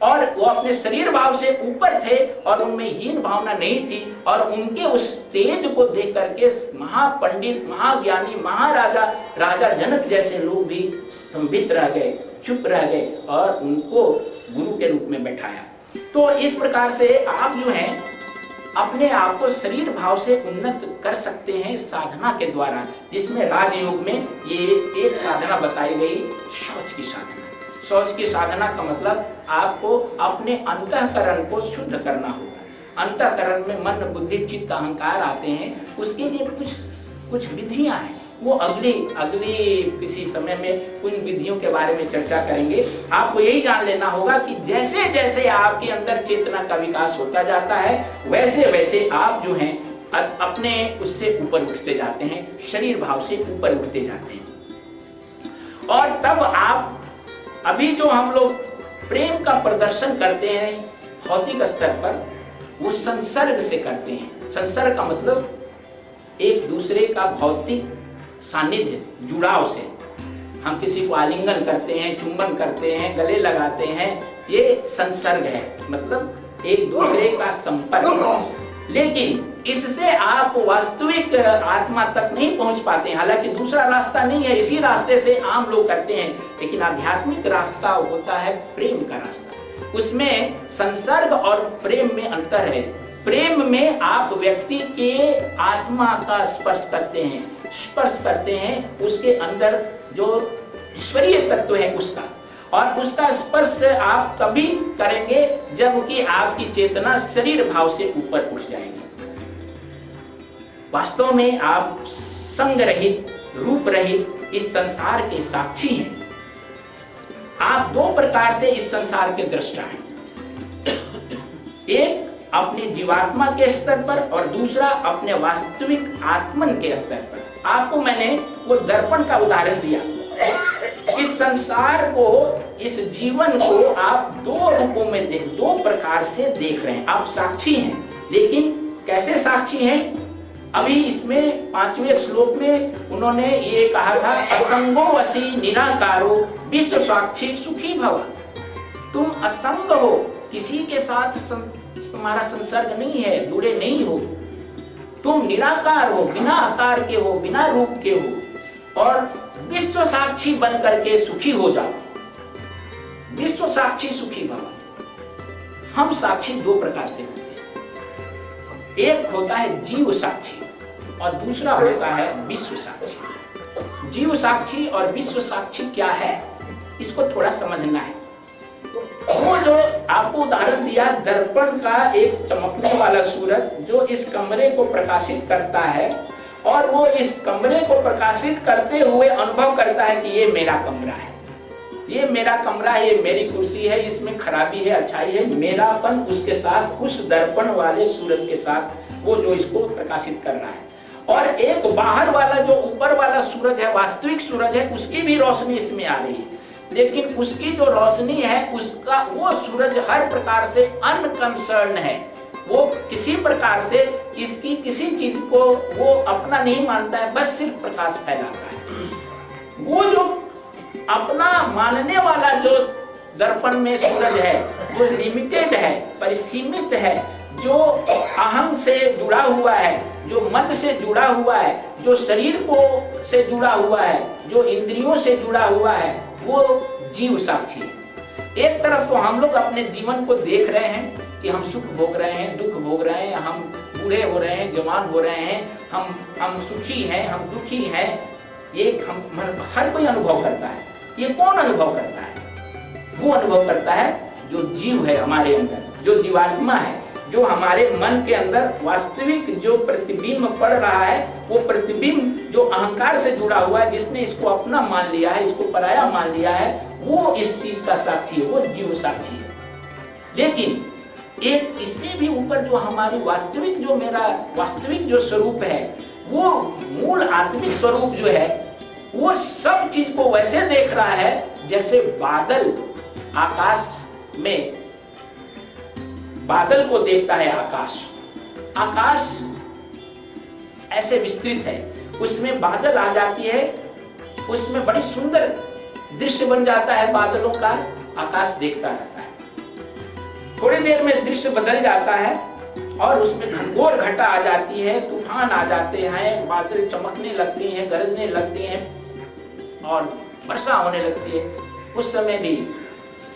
और वो अपने शरीर भाव से ऊपर थे और उनमें हीन भावना नहीं थी। और उनके उस तेज को देख करके महापंडित, महाज्ञानी, महाराजा, राजा जनक जैसे लोग भी स्तंभित रह गए, चुप रह गए और उनको गुरु के रूप में बैठाया। तो इस प्रकार से आप जो हैं अपने आप को शरीर भाव से उन्नत कर सकते हैं साधना के द्वारा, जिसमें राजयोग में ये एक साधना बताई गई, शौच की साधना। शौच की साधना का मतलब आपको अपने अंतःकरण को शुद्ध करना होगा। अंतःकरण में मन, बुद्धि, चित्त, अहंकार आते हैं, उसके लिए कुछ विधियां हैं। वो अगली किसी समय में उन विधियों के बारे में चर्चा करेंगे। आपको यही जान लेना होगा कि जैसे जैसे आपके अंदर चेतना का विकास होता जाता है वैसे वैसे आप जो हैं अपने उससे ऊपर उठते जाते हैं, शरीर भाव से ऊपर उठते जाते हैं। और तब आप अभी जो हम लोग प्रेम का प्रदर्शन करते हैं भौतिक स्तर पर, वो संसर्ग से करते हैं। संसर्ग का मतलब एक दूसरे का भौतिक सानिध्य, जुड़ाव से। हम किसी को आलिंगन करते हैं, चुंबन करते हैं, गले लगाते हैं, ये संसर्ग है, मतलब एक दूसरे का संपर्क। लेकिन इससे आप वास्तविक आत्मा तक नहीं पहुंच पाते हैं। हालांकि दूसरा रास्ता नहीं है, इसी रास्ते से आम लोग करते हैं, लेकिन आध्यात्मिक रास्ता होता है प्रेम का रास्ता। उसमें संसर्ग और प्रेम में अंतर है। प्रेम में आप व्यक्ति के आत्मा का स्पर्श करते हैं, उसके अंदर जो ईश्वरीय तत्व है उसका, और उसका स्पर्श आप तभी करेंगे जबकि आपकी चेतना शरीर भाव से ऊपर उठ जाएगी। वास्तव में आप संग रहित, रूप रहित इस संसार के साक्षी हैं। आप दो प्रकार से इस संसार के दृष्टा हैं, एक अपने जीवात्मा के स्तर पर और दूसरा अपने वास्तविक आत्मन के स्तर पर। आपको मैंने वो दर्पण का उदाहरण दिया। इस संसार को, इस जीवन को आप दो रूपों में दो प्रकार से देख रहे हैं। आप साक्षी हैं, लेकिन कैसे साक्षी हैं? अभी इसमें 5वें श्लोक में उन्होंने ये कहा था, असंगो वसी निराकारो विश्व साक्षी सुखी भव। तुम असंग हो, किसी के साथ तुम्हारा संसर्ग नहीं है, जुड़े नहीं हो। तुम निराकार हो, बिना आकार के हो, बिना रूप के हो, और विश्व साक्षी बन करके सुखी हो जाओ। विश्व साक्षी सुखी भव। हम साक्षी दो प्रकार से होते हैं, एक होता है जीव साक्षी और दूसरा होता है विश्व साक्षी। जीव साक्षी और विश्व साक्षी क्या है, इसको थोड़ा समझना है। वो जो आपको उदाहरण दिया, दर्पण का एक चमकने वाला सूरज जो इस कमरे को प्रकाशित करता है, और वो इस कमरे को प्रकाशित करते हुए अनुभव करता है कि ये मेरा कमरा है, ये मेरा कमरा है, ये मेरी कुर्सी है, इसमें खराबी है, अच्छाई है, मेरापन उसके साथ, उस दर्पण वाले सूरज के साथ वो जो इसको प्रकाशित कर रहा है। और एक बाहर वाला जो ऊपर वाला सूरज है, वास्तविक सूरज है, उसकी भी रोशनी इसमें आ रही है, लेकिन उसकी जो रोशनी है, उसका वो सूरज हर प्रकार से अनकंसर्न है। वो किसी प्रकार से इसकी किसी चीज को वो अपना नहीं मानता है, बस सिर्फ प्रकाश फैलाता है। वो जो अपना मानने वाला जो दर्पण में सूरज है, जो लिमिटेड है, परिसीमित है, जो अहम से जुड़ा हुआ है, जो मन से जुड़ा हुआ है, जो शरीर को से जुड़ा हुआ है, जो इंद्रियों से जुड़ा हुआ है, वो जीव साक्षी है। एक तरफ तो हम लोग अपने जीवन को देख रहे हैं कि हम सुख भोग रहे हैं, दुख भोग रहे हैं, हम बूढ़े हो रहे हैं, जवान हो रहे हैं, हम सुखी हैं, हम दुखी हैं, ये हर कोई अनुभव करता है। ये कौन अनुभव करता है? वो अनुभव करता है जो जीव है हमारे अंदर, जो जीवात्मा है, जो हमारे मन के अंदर वास्तविक जो प्रतिबिंब पड़ रहा है, वो प्रतिबिंब जो अहंकार से जुड़ा हुआ है, जिसने इसको अपना मान लिया है, इसको पराया मान लिया है, वो इस चीज का साक्षी है, वो जीव साक्षी है। लेकिन एक इससे भी ऊपर जो हमारी वास्तविक, जो मेरा वास्तविक जो स्वरूप है, वो मूल आत्मिक स्वरूप जो है, वो सब चीज को वैसे देख रहा है जैसे बादल आकाश में, बादल को देखता है आकाश। आकाश ऐसे विस्तृत है, उसमें बादल आ जाती है, उसमें बड़ी सुंदर दृश्य बन जाता है बादलों का, आकाश देखता रहता है। थोड़ी देर में दृश्य बदल जाता है और उसमें घनघोर घटा आ जाती है, तूफान आ जाते हैं, बादल चमकने लगती हैं, गरजने लगती हैं और वर्षा होने लगती है। उस समय भी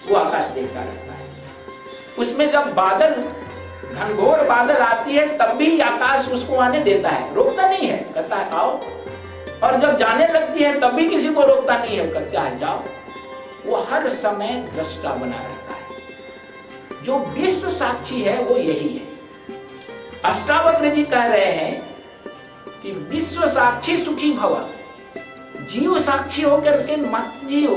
वो आकाश देखता रहता है। उसमें जब बादल, घनघोर बादल आती है, तब भी आकाश उसको आने देता है, रोकता नहीं है, कहता है आओ। और जब जाने लगती है तब भी किसी को रोकता नहीं है, कहता है जाओ। वो हर समय दृष्टा बना रहता है। जो विश्व साक्षी है वो यही है। अष्टावक्र जी कह रहे हैं कि विश्व साक्षी सुखी भव। जीव साक्षी होकर के मत जियो,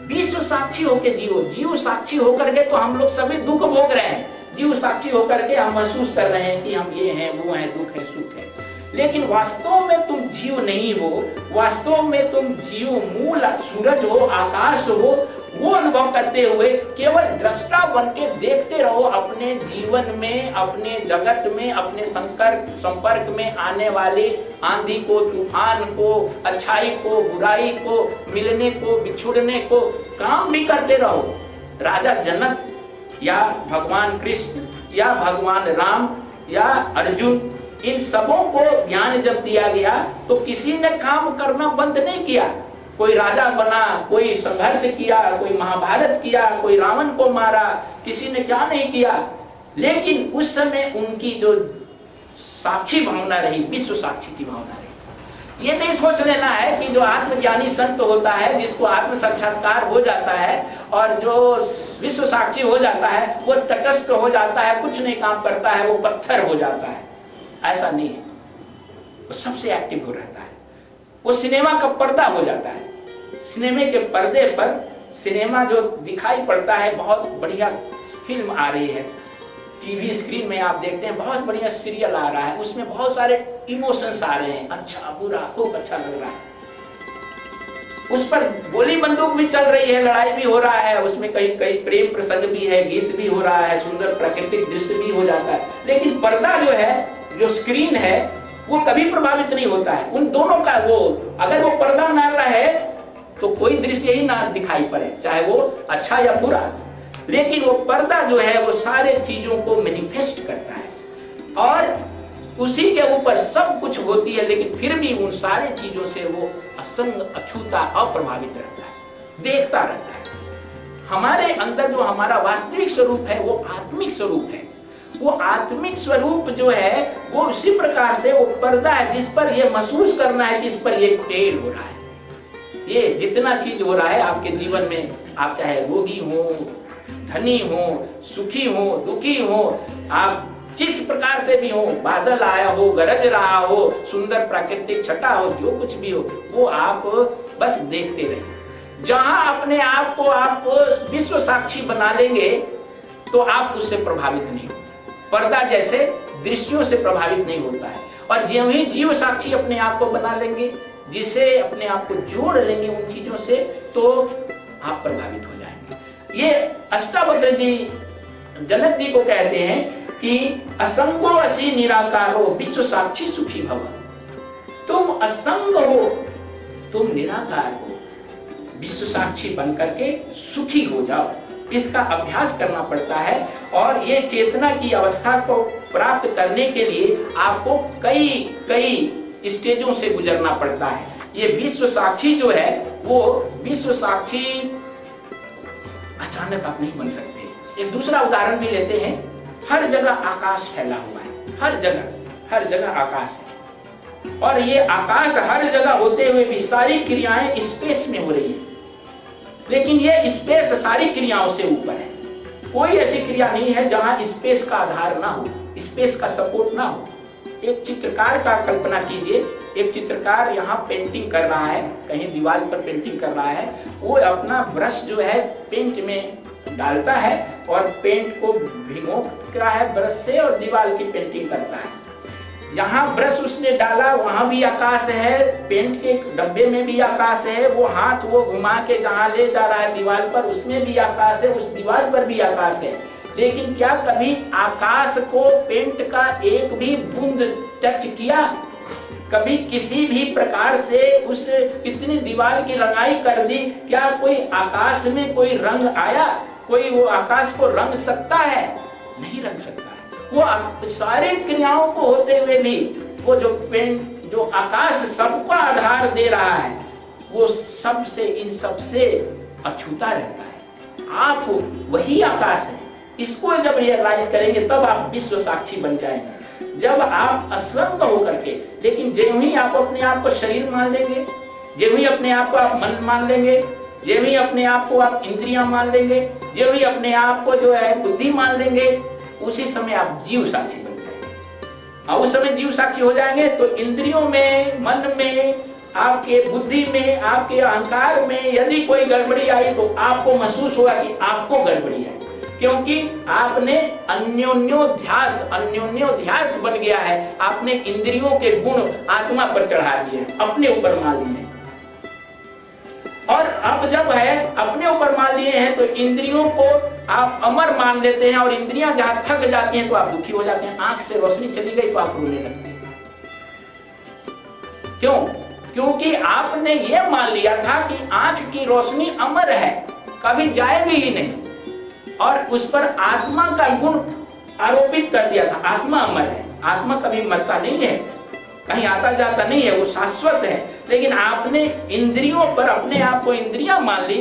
विश्व साक्षी होकर जियो। जीव साक्षी होकर के तो हम लोग सभी दुख भोग रहे हैं, जीव साक्षी होकर के हम महसूस कर रहे हैं कि हम ये हैं, वो हैं, दुख है, सुख है। लेकिन वास्तव में तुम जीव नहीं हो, वास्तव में तुम जीव मूल सूरज हो, आकाश हो। वो अनुभव करते हुए केवल दृष्टा बन के देखते रहो अपने जीवन में, अपने जगत में, अपने संपर्क में आने वाले आंधी को, तूफान को, अच्छाई को, बुराई को, मिलने को, बिछुड़ने को, काम भी करते रहो। राजा जनक या भगवान कृष्ण या भगवान राम या अर्जुन, इन सबों को ज्ञान जब दिया गया तो किसी ने काम करना बंद नहीं किया। कोई राजा बना, कोई संघर्ष किया, कोई महाभारत किया, कोई रावण को मारा, किसी ने क्या नहीं किया। लेकिन उस समय उनकी जो साक्षी भावना रही, विश्व साक्षी की भावना रही। ये नहीं सोच लेना है कि जो आत्मज्ञानी संत होता है, जिसको आत्म साक्षात्कार हो जाता है और जो विश्व साक्षी हो जाता है, वो तटस्थ हो जाता है, कुछ नहीं काम करता है, वो पत्थर हो जाता है। ऐसा नहीं है, वो सबसे एक्टिव हो रहता है। वो सिनेमा का पर्दा हो जाता है। सिनेमा के पर्दे पर सिनेमा जो दिखाई पड़ता है, बहुत बढ़िया फिल्म आ रही है, टीवी स्क्रीन में आप देखते हैं, बहुत बढ़िया सीरियल आ रहा है, उसमें बहुत सारे इमोशंस आ रहे हैं, अच्छा बुरा खूब अच्छा लग रहा है। उस पर गोली बंदूक भी चल रही है, लड़ाई भी हो रहा है, उसमें कहीं कहीं प्रेम प्रसंग भी है, गीत भी हो रहा है, सुंदर प्राकृतिक दृश्य भी हो जाता है, लेकिन पर्दा जो है, जो स्क्रीन है, वो कभी प्रभावित नहीं होता है। उन दोनों का वो, अगर वो पर्दा ना रहे तो कोई दृश्य ही ना दिखाई पड़े, चाहे वो अच्छा या बुरा, लेकिन वो पर्दा जो है वो सारे चीजों को मैनिफेस्ट करता है और उसी के ऊपर सब कुछ होती है, लेकिन फिर भी उन सारे चीजों से वो असंग, अछूता, अप्रभावित रहता है, देखता रहता है। हमारे अंदर जो हमारा वास्तविक स्वरूप है वो आत्मिक स्वरूप है। वो आत्मिक स्वरूप जो है वो उसी प्रकार से वो पर्दा है जिस पर ये महसूस करना है कि इस पर ये खेल हो रहा है। ये जितना चीज हो रहा है आपके जीवन में, आप चाहे रोगी हो, धनी हो, सुखी हो, दुखी हो, आप जिस प्रकार से भी हो, बादल आया हो, गरज रहा हो, सुंदर प्राकृतिक छटा हो, जो कुछ भी हो, वो आप बस देखते रहिए। जहां अपने आप को आप विश्व साक्षी बना लेंगे तो आप उससे प्रभावित नहीं हो। पर्दा जैसे दृश्यों से प्रभावित नहीं होता है, और ज्यों ही जीव साक्षी अपने आप को बना लेंगे, जिसे अपने आप को जोड़ लेंगे उन चीजों से, तो आप प्रभावित हो जाएंगे। ये अष्टावक्र जी जनक जी को कहते हैं कि असंगो असि निराकारो विश्व साक्षी सुखी भव। तुम असंग हो, तुम निराकार हो, विश्व साक्षी बन करके सुखी हो जाओ। इसका अभ्यास करना पड़ता है, और ये चेतना की अवस्था को प्राप्त करने के लिए आपको कई कई स्टेजों से गुजरना पड़ता है। ये विश्व साक्षी जो है वो विश्व साक्षी अचानक आप नहीं बन सकते। एक दूसरा उदाहरण भी लेते हैं। हर जगह आकाश फैला हुआ है, हर जगह आकाश है, और ये आकाश हर जगह होते हुए भी सारी क्रियाएं स्पेस में हो रही है, लेकिन ये स्पेस सारी क्रियाओं से ऊपर है। कोई ऐसी क्रिया नहीं है जहां स्पेस का आधार ना हो, स्पेस का सपोर्ट ना हो। एक चित्रकार का कल्पना कीजिए, एक चित्रकार यहाँ पेंटिंग कर रहा है, कहीं दीवार पर पेंटिंग कर रहा है, वो अपना ब्रश जो है पेंट में डालता है और पेंट को भिगोता है ब्रश से और दीवार की पेंटिंग करता है। यहाँ ब्रश उसने डाला, वहां भी आकाश है, पेंट के डब्बे में भी आकाश है, वो हाथ वो घुमा के जहाँ ले जा रहा है दीवार पर, उसमें भी आकाश है, उस दीवार पर भी आकाश है। लेकिन क्या कभी आकाश को पेंट का एक भी बूंद टच किया? कभी किसी भी प्रकार से उस कितनी दीवार की रंगाई कर दी, क्या कोई आकाश में कोई रंग आया? कोई वो आकाश को रंग सकता है? नहीं रंग सकता है। वो सारी क्रियाओं को होते हुए भी वो जो पेंट, जो आकाश सबका आधार दे रहा है, वो सबसे, इन सबसे अछूता रहता है। आप वही आकाश है। इसको जब रियलाइज करेंगे तब आप विश्व साक्षी बन जाएंगे। जब आप असंग होकर के, लेकिन ज्यों ही आप अपने आप को शरीर मान लेंगे, ज्यों ही अपने आप को आप मन मान लेंगे, ज्यों ही अपने आप को आप इंद्रियां मान लेंगे, ज्यों ही अपने आप को जो है बुद्धि मान लेंगे, उसी समय आप जीव साक्षी बन जाएंगे। और उस समय जीव साक्षी हो जाएंगे तो इंद्रियों में, मन में, आपके बुद्धि में, आपके अहंकार में यदि कोई गड़बड़ी आई तो आपको महसूस होगा कि आपको गड़बड़ी है, क्योंकि आपने अन्योन्योध्यास बन गया है। आपने इंद्रियों के गुण आत्मा पर चढ़ा दिए, अपने ऊपर मान लिए। और अब जब है अपने ऊपर मान लिए हैं तो इंद्रियों को आप अमर मान लेते हैं, और इंद्रियां जहां थक जाती हैं तो आप दुखी हो जाते हैं। आंख से रोशनी चली गई तो आप रोने लगते हैं। क्यों? क्योंकि आपने ये मान लिया था कि आंख की रोशनी अमर है, कभी जाएगी ही नहीं, और उस पर आत्मा का गुण आरोपित कर दिया था। आत्मा अमर है, आत्मा कभी मरता नहीं है, कहीं आता जाता नहीं है, वो शाश्वत है। लेकिन आपने इंद्रियों पर अपने आप को इंद्रियां मान ली,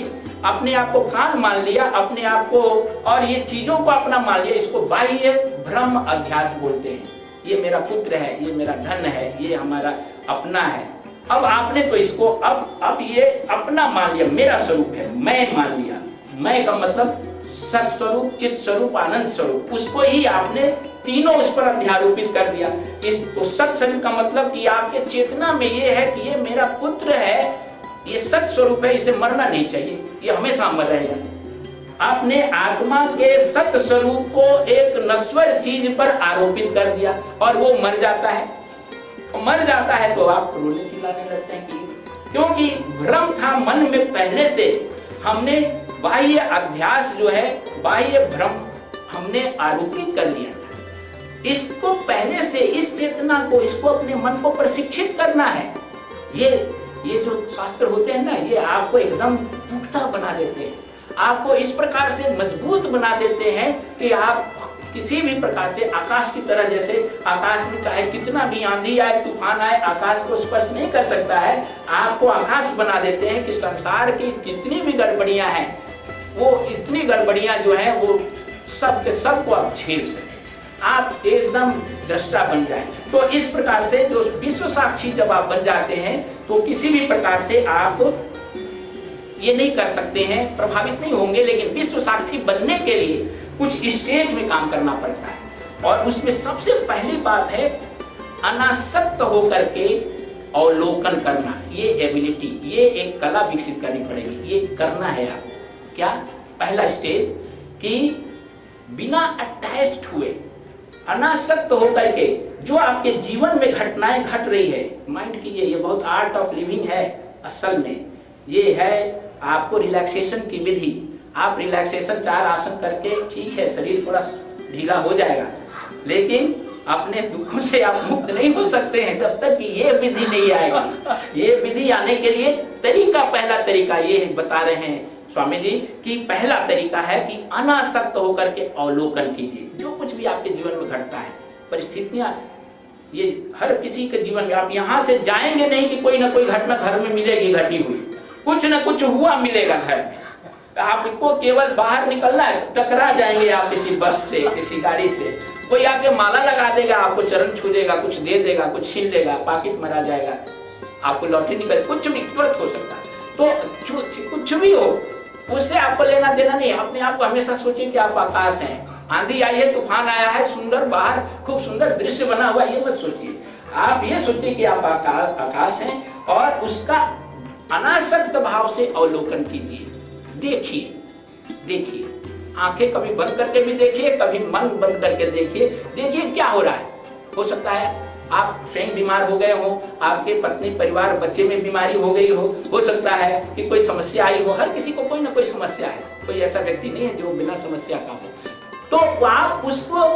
अपने आप को कान मान लिया, अपने आप को, और ये चीजों को अपना मान लिया। इसको बाह्य भ्रम अध्यास बोलते हैं। ये मेरा पुत्र है, ये मेरा धन है, ये हमारा अपना है। अब आपने तो इसको अब ये अपना मान लिया, मेरा स्वरूप है, मैं मान लिया। मैं का मतलब सत स्वरूप, चित स्वरूप, आनंद स्वरूप, उसको ही आपने तीनों उस पर अध्यारोपित कर दिया। इस तो सत स्वरूप का मतलब कि आपके चेतना में ये है कि ये मेरा पुत्र है, ये सत स्वरूप है, इसे मरना नहीं चाहिए, ये हमेशा अमर रहेगा। आपने आत्मा के सत स्वरूप को एक नश्वर चीज पर आरोपित कर दिया और वो मर जाता है। मर जाता है तो आप रोने चिल्लाने लगते हैं कि क्योंकि भ्रम था मन में पहले से। हमने बाह्य अध्यास जो है, बाह्य भ्रम हमने आरोपित कर लिया था। इसको पहले से, इस चेतना को, इसको अपने मन को प्रशिक्षित करना है। ये जो शास्त्र होते हैं ना, ये आपको एकदम पुख्ता बना देते हैं, आपको इस प्रकार से मजबूत बना देते हैं कि आप किसी भी प्रकार से आकाश की तरह, जैसे आकाश में चाहे कितना भी आंधी आए, तूफान आए, आकाश को स्पर्श नहीं कर सकता है, आपको आकाश बना देते हैं कि संसार की कितनी भी गड़बड़ियां हैं, वो इतनी गड़बड़ियां जो है वो सब के सब को आप झेल सकें, आप एकदम दृष्टा बन जाएं। तो इस प्रकार से जो विश्व साक्षी जब आप बन जाते हैं, तो किसी भी प्रकार से आप ये नहीं कर सकते हैं, प्रभावित नहीं होंगे। लेकिन विश्व साक्षी बनने के लिए कुछ स्टेज में काम करना पड़ता है, और उसमें सबसे पहली बात है अनासक्त होकर के अवलोकन करना। ये एबिलिटी, ये एक कला विकसित करनी पड़ेगी, ये करना है आपको। क्या पहला स्टेज कि बिना अटैच्ड हुए, अनासक्त होकर के जो आपके जीवन में घटनाएं घट रही है, माइंड कीजिए, ये बहुत आर्ट ऑफ लिविंग है असल में। ये है आपको रिलैक्सेशन की विधि। आप रिलैक्सेशन 4 आसन करके, ठीक है, शरीर थोड़ा ढीला हो जाएगा, लेकिन अपने दुखों से आप मुक्त नहीं हो सकते हैं जब तक कि ये विधि नहीं आएगी। ये विधि आने के लिए तरीका, पहला तरीका ये बता रहे हैं स्वामी जी कि पहला तरीका है कि अनासक्त होकर के अवलोकन कीजिए। जो कुछ भी आपके जीवन में घटता है, परिस्थितियां, ये हर किसी के जीवन में, आप यहाँ से जाएंगे नहीं कि कोई ना कोई घटना घर में मिलेगी, घटी हुई कुछ ना कुछ हुआ मिलेगा घर में। आपको केवल बाहर निकलना है, टकरा जाएंगे आप किसी बस से, किसी गाड़ी से, कोई आके माला लगा देगा, आपको चरण छू देगा, कुछ दे देगा, कुछ छीन लेगा, पॉकेट मरा जाएगा, आपको लॉटरी निकल, कुछ भी तुरंत हो सकता है। तो कुछ भी हो, उससे आपको लेना देना नहीं। अपने आप को हमेशा सोचिए कि आप आकाश हैं। आंधी आई है, तूफान आया है, सुंदर बाहर खूब सुंदर दृश्य बना हुआ, ये मत सोचिए। आप ये सोचिए कि आप आकाश हैं, और उसका अनासक्त भाव से अवलोकन कीजिए। देखिए, आंखें कभी बंद करके भी देखिए, कभी मन बंद करके देखिए क्या हो रहा है। हो सकता है आप स्वयं बीमार हो गए हो, आपके पत्नी, परिवार, बच्चे में बीमारी हो गई हो सकता है कि कोई समस्या आई हो। हर किसी को कोई ना कोई समस्या है, कोई ऐसा व्यक्ति नहीं है जो बिना समस्या का हो। तो आप उसको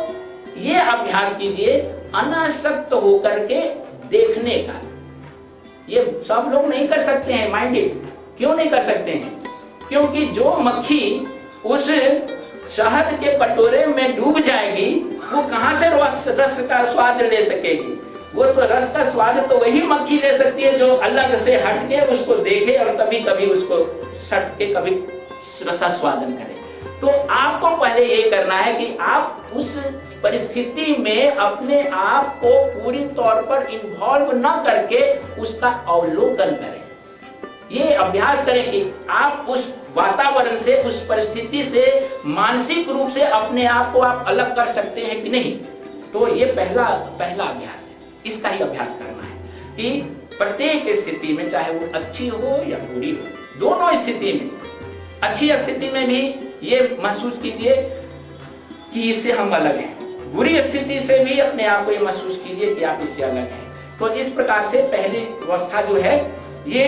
ये अभ्यास कीजिए, अनासक्त होकर के देखने का। ये सब लोग नहीं कर सकते हैं माइंडेड। क्यों नहीं कर सकते हैं? क्योंकि जो मक्खी उस शहद के कटोरे में डूब जाएगी, वो कहां से रस का स्वाद ले सकेगी? वो तो रस का स्वाद तो वही मक्खी ले सकती है जो अलग से हट के उसको देखे और कभी कभी उसको सट के कभी रसास्वादन करे। तो आपको पहले ये करना है कि आप उस परिस्थिति में अपने आप को पूरी तौर पर इन्वॉल्व न करके उसका अवलोकन करें। ये अभ्यास करें कि आप उस वातावरण से, उस परिस्थिति से मानसिक रूप से अपने आप को आप अलग कर सकते हैं कि नहीं। तो ये पहला अभ्यास है, इसका ही अभ्यास करना है कि प्रत्येक स्थिति में, चाहे वो अच्छी हो या बुरी हो, दोनों स्थिति में, अच्छी स्थिति में भी ये महसूस कीजिए कि इससे हम अलग हैं, बुरी स्थिति से भी अपने आप को ये महसूस कीजिए कि आप इससे अलग हैं। तो इस प्रकार से पहली अवस्था जो है ये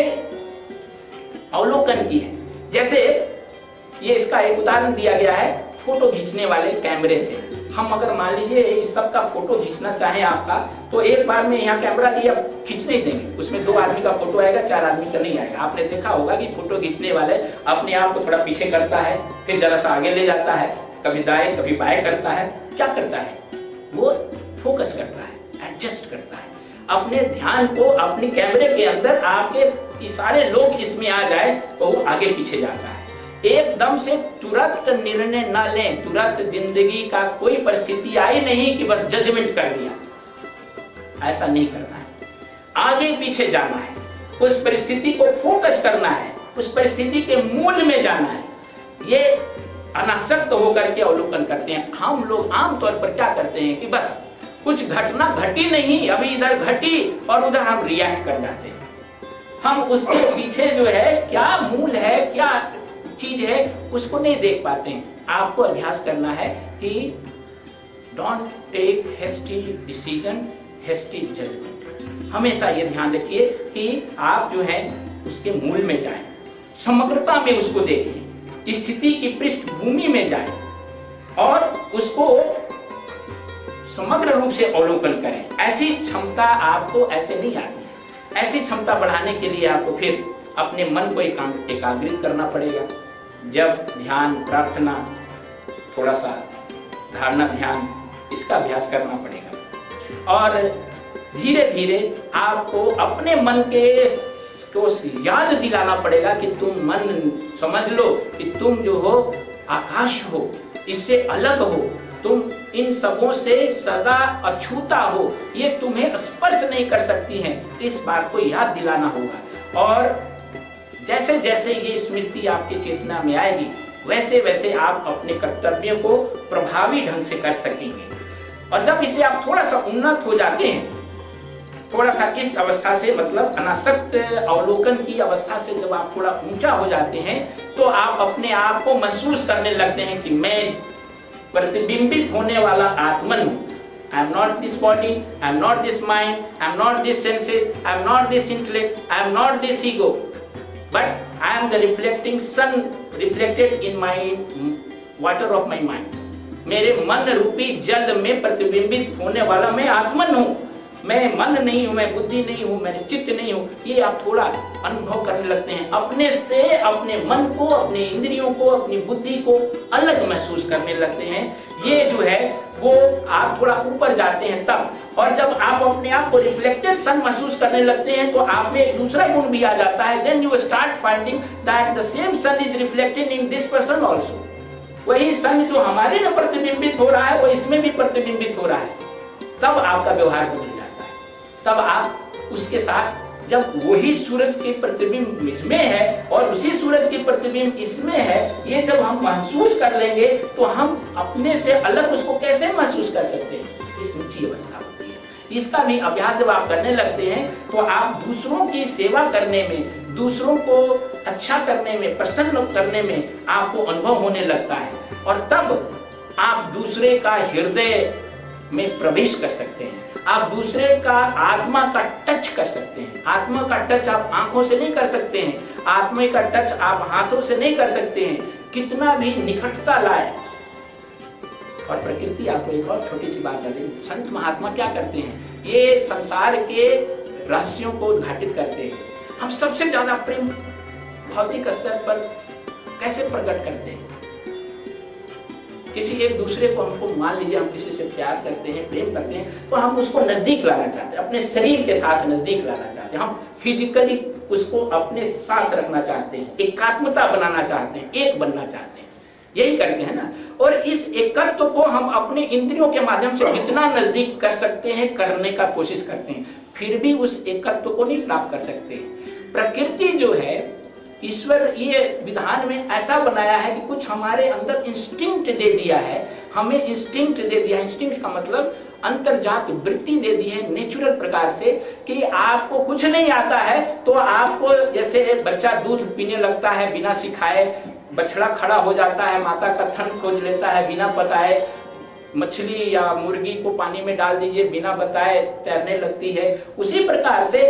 अवलोकन की है। जैसे ये इसका एक उदाहरण दिया गया है फोटो खींचने वाले कैमरे से। हम अगर मान लीजिए इस सब का फोटो खींचना चाहें आपका, तो एक बार में यहाँ कैमरा लिया, खींच नहीं देंगे, उसमें 2 आदमी का फोटो आएगा, 4 आदमी का नहीं आएगा। आपने देखा होगा कि फोटो खींचने वाले अपने आप को थोड़ा पीछे करता है, फिर जरा सा आगे ले जाता है, कभी दाएं कभी बाएं करता है। क्या करता है? वो फोकस करता है, एडजस्ट करता है अपने ध्यान को। अपने कैमरे के अंदर आपके सारे लोग इसमें आ जाए तो वो आगे पीछे जाता है। एकदम से तुरंत निर्णय ना लें, तुरंत जिंदगी का कोई परिस्थिति आई नहीं कि बस जजमेंट कर दिया, ऐसा नहीं करना है। आगे पीछे जाना है, उस परिस्थिति को फोकस करना है, उस परिस्थिति के मूल में जाना है। ये अनासक्त होकर के अवलोकन करते हैं। हम लोग आमतौर पर क्या करते हैं कि बस कुछ घटना घटी नहीं, अभी इधर घटी और उधर हम रिएक्ट कर जाते हैं। हम उसके पीछे जो है क्या मूल है, क्या चीज है, उसको नहीं देख पाते हैं। आपको अभ्यास करना है कि don't take hasty decision, hasty judgment. हमेशा ये ध्यान रखिए कि आप जो है उसके मूल में जाएं, समग्रता में उसको देखें, स्थिति की पृष्ठभूमि में जाएं और उसको समग्र रूप से अवलोकन करें। ऐसी क्षमता आपको ऐसे नहीं आती है। ऐसी क्षमता बढ़ाने के लिए आपको फिर अपने मन को एकाग्रित करना पड़ेगा। जब ध्यान, प्रार्थना, थोड़ा सा धारणा ध्यान, इसका अभ्यास करना पड़ेगा और धीरे धीरे आपको अपने मन को याद दिलाना पड़ेगा कि तुम मन समझ लो कि तुम जो हो आकाश हो, इससे अलग हो, तुम इन सबों से सदा अछूता हो, ये तुम्हें स्पर्श नहीं कर सकती हैं। इस बात को याद दिलाना होगा और जैसे जैसे ये स्मृति आपकी चेतना में आएगी वैसे वैसे आप अपने कर्तव्यों को प्रभावी ढंग से कर सकेंगे। और जब इससे आप थोड़ा सा उन्नत हो जाते हैं, थोड़ा सा इस अवस्था से मतलब अनासक्त अवलोकन की अवस्था से जब आप थोड़ा ऊंचा हो जाते हैं तो आप अपने आप को महसूस करने लगते हैं कि मैं प्रतिबिंबित होने वाला आत्मन हूँ। I am not this body, I am not this mind, I am not this senses, I am not this intellect, I am not this ego, but I am the reflecting sun reflected in my water of my mind. मेरे मन रूपी जल में प्रतिबिंबित होने वाला मैं आत्मन हूँ। मैं मन नहीं हूँ, मैं बुद्धि नहीं हूँ, मैं चित्त नहीं हूँ। ये आप थोड़ा अनुभव करने लगते हैं। अपने से अपने मन को, अपने इंद्रियों को, अपनी बुद्धि को अलग महसूस करने लगते हैं। ये जो है वो आप थोड़ा ऊपर जाते हैं तब। और जब आप अपने आप को रिफ्लेक्टेड सन महसूस करने लगते हैं तो आप में एक दूसरा गुण भी आ जाता है। Then you start finding that the same sun is reflected in this person also. वही सन जो हमारे में प्रतिबिंबित हो रहा है वो इसमें भी प्रतिबिंबित हो रहा है। तब आपका व्यवहार बदल जाता है। तब आप उसके साथ, जब वही सूरज के प्रतिबिंब इसमें है और उसी सूरज के प्रतिबिंब इसमें है, ये जब हम महसूस कर लेंगे तो हम अपने से अलग उसको कैसे महसूस कर सकते हैं। ये ऊंची अवस्था होती है। इसका भी अभ्यास जब आप करने लगते हैं तो आप दूसरों की सेवा करने में, दूसरों को अच्छा करने में, प्रसन्न करने में आपको अनुभव होने लगता है और तब आप दूसरे का हृदय में प्रवेश कर सकते हैं। आप दूसरे का आत्मा का टच कर सकते हैं। आत्मा का टच आप आंखों से नहीं कर सकते हैं, आत्मा का टच आप हाथों से नहीं कर सकते हैं, कितना भी निकटता लाए। और प्रकृति, आपको एक और छोटी सी बात बताइए, संत महात्मा क्या करते हैं, ये संसार के रहस्यों को उद्घाटित करते हैं। हम सबसे ज्यादा प्रेम भौतिक स्तर पर कैसे प्रकट करते हैं। किसी एक दूसरे को, हमको मान लीजिए हम किसी से प्यार करते हैं, प्रेम करते हैं, तो हम उसको नजदीक लाना चाहते हैं, अपने शरीर के साथ नजदीक लाना चाहते हैं। हम फिजिकली उसको अपने साथ रखना चाहते हैं, एकात्मता बनाना चाहते हैं, एक बनना चाहते हैं। यही करते हैं ना। और इस एकत्व को हम अपने इंद्रियों के माध्यम से जितना नजदीक कर सकते हैं करने का कोशिश करते हैं, फिर भी उस एकत्व को नहीं प्राप्त कर सकते। प्रकृति जो है, ईश्वर ये विधान में ऐसा बनाया है कि कुछ हमारे अंदर इंस्टिंक्ट दे दिया है, हमें इंस्टिंक्ट दे दिया है। इंस्टिंक्ट का मतलब अंतर्जात वृत्ति दे दी है नेचुरल प्रकार से, कि आपको कुछ नहीं आता है तो आपको, जैसे बच्चा दूध पीने लगता है बिना सिखाए, बछड़ा खड़ा हो जाता है, माता का थन खोज लेता है बिना बताए, मछली या मुर्गी को पानी में डाल दीजिए बिना बताए तैरने लगती है। उसी प्रकार से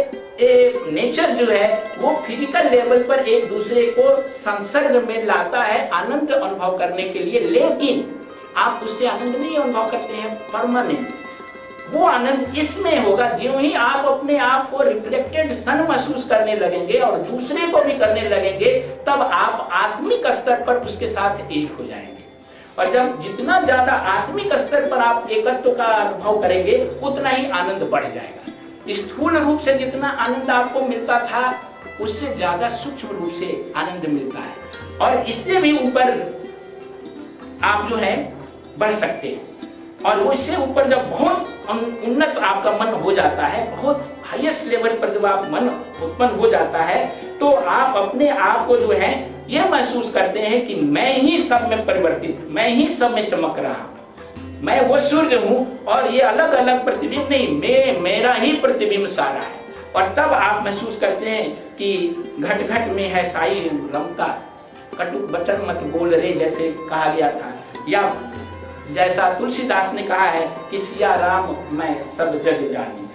नेचर जो है वो फिजिकल लेवल पर एक दूसरे को संसर्ग में लाता है आनंद अनुभव करने के लिए, लेकिन आप उससे आनंद नहीं अनुभव करते हैं परमानेंट। वो आनंद इसमें होगा ज्यों ही आप अपने आप को रिफ्लेक्टेड सन महसूस करने लगेंगे और दूसरे को भी करने लगेंगे, तब आप आत्मिक स्तर पर उसके साथ एक हो जाएंगे। और जब जितना ज्यादा आत्मिक स्तर पर आप एकत्व का अनुभव करेंगे उतना ही आनंद बढ़ जाएगा। स्थूल रूप से जितना आनंद आपको मिलता था उससे ज्यादा सूक्ष्म रूप से आनंद मिलता है और इससे भी ऊपर आप जो है बढ़ सकते हैं। और वो इससे ऊपर जब बहुत उन्नत आपका मन हो जाता है, बहुत हाईएस्ट लेवल पर जब आप मन उत्पन्न हो जाता है, तो आप अपने आप को जो है ये महसूस करते हैं कि मैं ही सब में परिवर्तित, मैं ही सब में चमक रहा हूँ, मैं वो सूर्य हूँ और ये अलग अलग प्रतिबिंब नहीं, मेरा ही प्रतिबिंब सारा है। और तब आप महसूस करते हैं कि घट घट में है साई रमता, कटुक वचन मत बोल रे, जैसे कहा गया था, या जैसा तुलसीदास ने कहा है कि सिया राम मैं सब जग जानी।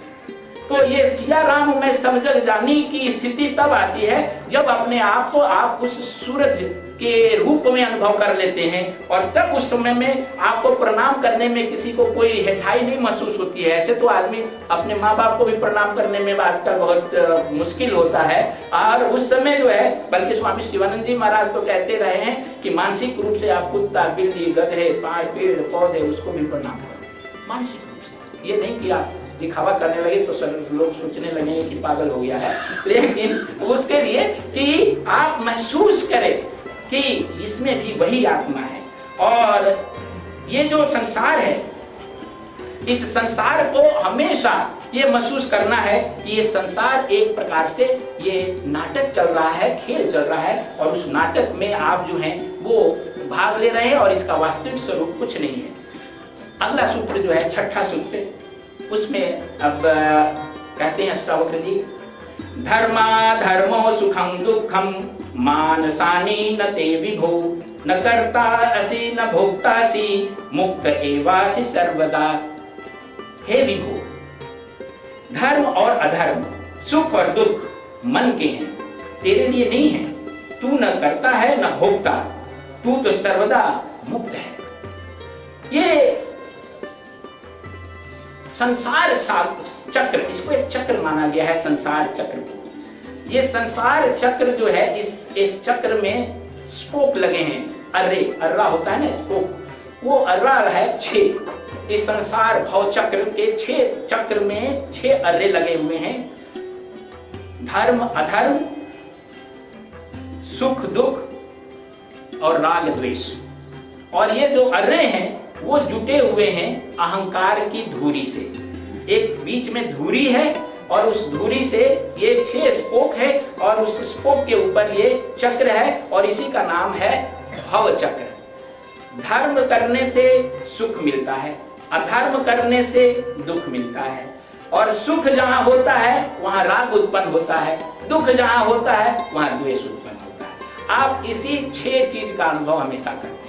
तो ये सिया राम मैं सब जग जानी की स्थिति तब आती है जब अपने आप को आप उस सूरज के रूप में अनुभव कर लेते हैं, और तब उस समय में आपको प्रणाम करने में किसी को कोई हेठाई नहीं महसूस होती है। ऐसे तो आदमी अपने माँ बाप को भी प्रणाम करने में आजकल बहुत मुश्किल होता है, और उस समय जो है, बल्कि स्वामी शिवानंद जी महाराज तो कहते रहे हैं कि मानसिक रूप से आप कुत्ता, बिल्ली, गधे, पेड़ पौधे उसको भी प्रणाम करो मानसिक रूप से। ये नहीं कि आप दिखावा करने लगे तो सब लोग सोचने लगे कि पागल हो गया है, लेकिन उसके लिए कि आप महसूस करें कि इसमें भी वही आत्मा है। और ये जो संसार है, इस संसार को हमेशा ये महसूस करना है कि ये संसार एक प्रकार से ये नाटक चल रहा है, खेल चल रहा है, और उस नाटक में आप जो हैं वो भाग ले रहे हैं, और इसका वास्तविक स्वरूप कुछ नहीं है। अगला सूत्र जो है, छठा सूत्र, उसमें अब कहते हैं अष्टावक्र जी, धर्मा धर्मो सुखम दुखम मानसानी न ते विभो, न कर्ता असि न भोक्तासि मुक्त एवासि सर्वदा। हे विभो, धर्म और अधर्म, सुख और दुख मन के हैं, तेरे लिए नहीं है। तू न करता है न भोगता, तू तो सर्वदा मुक्त है। ये संसार चक्र, इसको एक चक्र माना गया है, संसार चक्र को। ये संसार चक्र जो है, इस चक्र में स्पोक लगे हैं, अर्रा होता है ना स्पोक, वो अर्रा है 6। इस संसार भव चक्र के 6 चक्र में 6 अर्रे लगे हुए हैं। धर्म अधर्म, सुख दुख और राग द्वेष। और ये जो अर्रे हैं वो जुटे हुए हैं अहंकार की धुरी से। एक बीच में धुरी है, और उस धुरी से ये 6 स्पोक है, और उस स्पोक के ऊपर ये चक्र है, और इसी का नाम है भव चक्र। धर्म करने से सुख मिलता है, अधर्म करने से दुख मिलता है, और सुख जहां होता है वहां राग उत्पन्न होता है, दुख जहां होता है वहां द्वेष उत्पन्न होता है। आप इसी 6 चीज का अनुभव हमेशा करते हैं,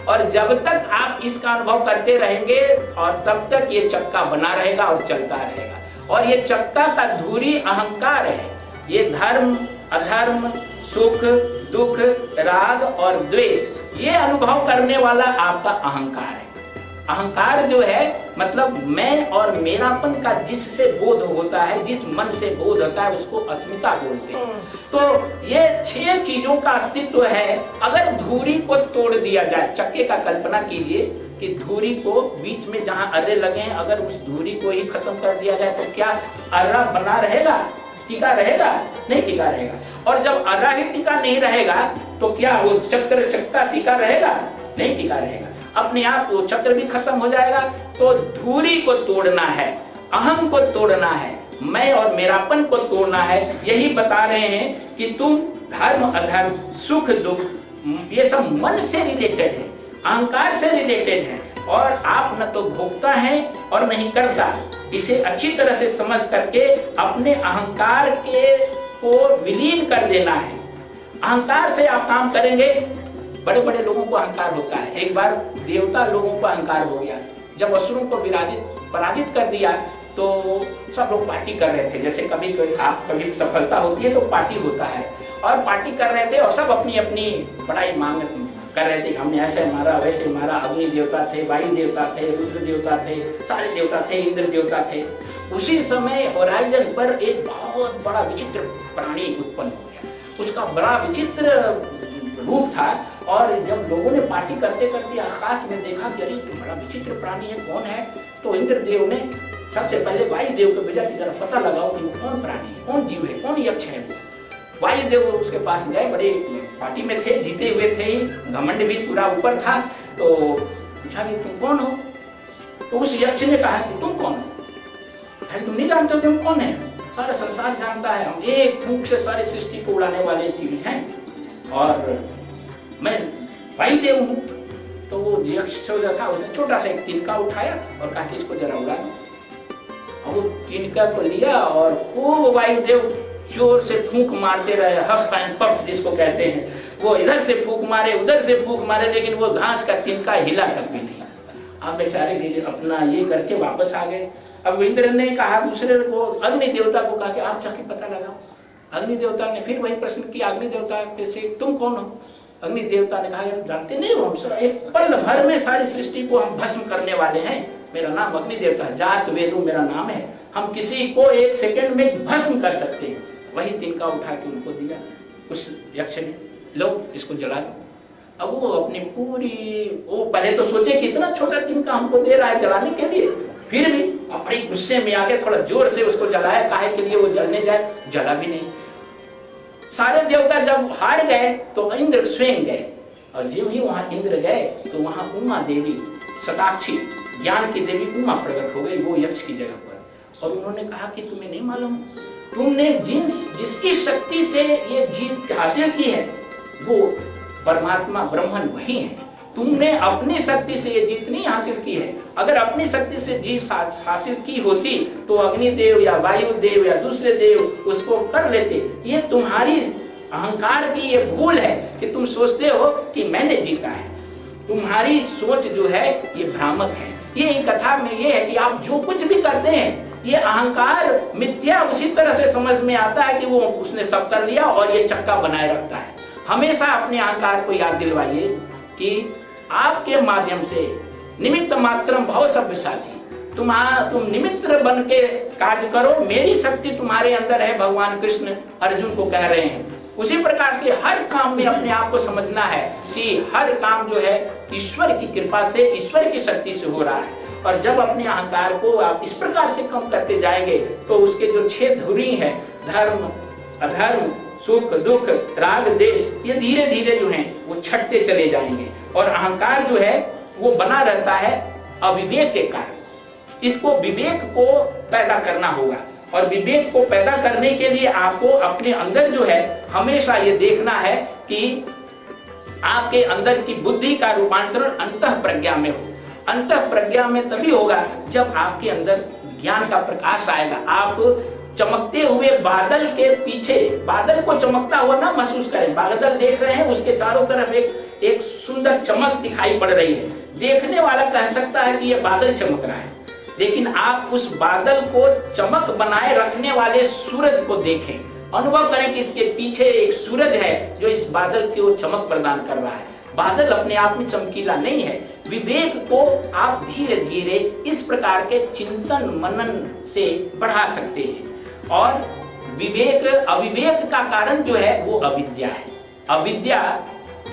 और जब तक आप इसका अनुभव करते रहेंगे और तब तक ये चक्का बना रहेगा और चलता रहेगा। और ये चक्का का धुरी अहंकार है। ये धर्म अधर्म, सुख दुख, राग और द्वेष, ये अनुभव करने वाला आपका अहंकार है। अहंकार जो है मतलब मैं और मेरापन का जिससे बोध होता है, जिस मन से बोध होता है, उसको अस्मिता बोलते हैं। तो ये 6 चीजों का अस्तित्व है। अगर धुरी को तोड़ दिया जाए, चक्के का कल्पना कीजिए कि धुरी को बीच में जहां अर्रे लगे हैं, अगर उस धुरी को ही खत्म कर दिया जाए तो क्या अर्रा बना रहेगा, टिका रहेगा? नहीं टिका रहेगा। और जब अर्रा ही टिका नहीं रहेगा तो क्या वो चक्का टिका रहेगा? नहीं टिका रहेगा। अपने आप वो चक्र भी खत्म हो जाएगा। तो धुरी को तोड़ना है, अहम को तोड़ना है, मैं और मेरापन को तोड़ना है। यही बता रहे हैं कि तुम धर्म अधर्म, सुख दुख, ये सब मन से रिलेटेड है, अहंकार से रिलेटेड है, और आप न तो भोगता है और नहीं करता। इसे अच्छी तरह से समझ करके अपने अहंकार को विलीन कर देना है। अहंकार से आप काम करेंगे। बड़े बड़े लोगों को अहंकार होता है। एक बार देवता लोगों को अहंकार हो गया, जब असुरों को पराजित कर दिया तो सब लोग पार्टी कर रहे थे। जैसे कभी सफलता होती है तो पार्टी होता है, और पार्टी कर रहे थे और सब अपनी अपनी बड़ाई मांग कर रहे थे। हमने ऐसे मारा, वैसे मारा। अग्नि देवता थे, वायु देवता थे, रुद्र देवता थे, सारे देवता थे, इंद्र देवता थे। उसी समय होराइजन पर एक बहुत बड़ा विचित्र प्राणी उत्पन्न हो गया। उसका बड़ा विचित्र रूप था, और जब लोगों ने पार्टी करते करते आकाश में देखा कि अरे बड़ा विचित्र प्राणी है, कौन है? तो इंद्रदेव ने सबसे पहले वायुदेव को भेजा कि जरा पता लगाओ कि वो कौन प्राणी है, कौन जीव है, कौन यक्ष है। वायुदेव उसके पास गए, बड़े पार्टी में थे, जीते हुए थे, घमंड भी पूरा ऊपर था। तो पूछा कि तुम कौन हो? तो उस यक्ष ने कहा कि तुम कौन हो? भाई तुम नहीं जानते हो तुम कौन है? सारा संसार जानता है, हम एक फूंक से सारी सृष्टि को उड़ाने वाले चीज हैं, और मैं वायुदेव हूँ। तो वो यक्ष था, उसने छोटा सा एक तिनका उठाया और कहा कि इसको जरा उड़ा दो। और वो तिनका को लिया और खूब वायुदेव जोर से फूंक मारते रहे, हफ एंड पफ जिसको कहते हैं। वो इधर से फूंक मारे, उधर से फूंक मारे, लेकिन वो घास का तिनका हिला तक भी नहीं। आप बेचारे गिरे अपना ये करके वापस आ गए। अब इंद्र ने कहा दूसरे को, अग्नि देवता को कहा कि आप जाके पता लगाओ। अग्नि देवता ने फिर वही प्रश्न किया, अग्नि देवता से तुम कौन हो? अग्नि देवता ने कहा जानते नहीं हो, हम एक पल भर में सारी सृष्टि को हम भस्म करने वाले हैं, मेरा नाम अग्नि देवता है, जात वेदु मेरा नाम है, हम किसी को 1 सेकंड में भस्म कर सकते हैं। वही तिनका उठा के उनको दिया उस यक्ष ने, लो इसको जला दो। अब वो अपनी पूरी, वो पहले तो सोचे कि इतना छोटा तिनका हमको दे रहा है जलाने के लिए, फिर भी अपने गुस्से में आके थोड़ा जोर से उसको जलाया, काहे के लिए वो जलने जाए, जला भी नहीं। सारे देवता जब हार गए तो इंद्र स्वयं गए, और जो ही वहां इंद्र गए तो वहां उमा देवी सदाक्षी ज्ञान की देवी उमा प्रकट हो गई वो यक्ष की जगह पर। और उन्होंने कहा कि तुम्हें नहीं मालूम, तुमने जिसकी शक्ति से ये जीत हासिल की है वो परमात्मा ब्रह्मन वही है। तुमने अपनी शक्ति से ये जीत नहीं हासिल की है। अगर अपनी शक्ति से जीत हासिल की होती तो अग्निदेव या वायुदेव या दूसरे देव उसको कर लेते। ये तुम्हारी अहंकार की ये भूल है कि तुम सोचते हो कि मैंने जीता है। तुम्हारी सोच जो है ये भ्रामक है। ये कथा में ये है कि आप जो कुछ भी करते हैं ये अहंकार मिथ्या उसी तरह से समझ में आता है कि वो उसने सब कर लिया और ये चक्का बनाए रखता है। हमेशा अपने अहंकार को याद दिलवाइए कि आपके माध्यम से निमित्त मात्रम बहुत सभ्यसाची, तुम निमित्त बन के कार्य करो, मेरी शक्ति तुम्हारे अंदर है, भगवान कृष्ण अर्जुन को कह रहे हैं। उसी प्रकार से हर काम में अपने आप को समझना है कि हर काम जो है ईश्वर की कृपा से, ईश्वर की शक्ति से हो रहा है। और जब अपने अहंकार को आप इस प्रकार से कम करते जाएंगे तो उसके जो 6 धुरी है, धर्म अधर्म सुख दुख राग देश, ये धीरे धीरे जो है वो छटते चले जाएंगे। और अहंकार जो है वो बना रहता है अविवेक के कारण। इसको विवेक को पैदा करना होगा, और विवेक को पैदा करने के लिए आपको अपने अंदर जो है हमेशा ये देखना है कि आपके अंदर की बुद्धि का रूपांतरण अंतः प्रज्ञा में हो। अंतः प्रज्ञा में तभी होगा जब आपके अंदर ज्ञान का प्रकाश आएगा। आप चमकते हुए बादल के पीछे, बादल को चमकता हुआ ना महसूस करें। बादल देख रहे हैं, उसके चारों तरफ एक सुंदर चमक दिखाई पड़ रही है। देखने वाला कह सकता है कि यह बादल चमक रहा है, लेकिन आप उस बादल को चमक बनाए रखने वाले सूरज को देखें, अनुभव करें कि इसके पीछे एक सूरज है जो इस बादल को चमक प्रदान कर रहा है। बादल अपने आप में चमकीला नहीं है। विवेक को आप धीरे धीरे इस प्रकार के चिंतन मनन से बढ़ा सकते हैं। और विवेक, अविवेक का कारण जो है वो अविद्या है। अविद्या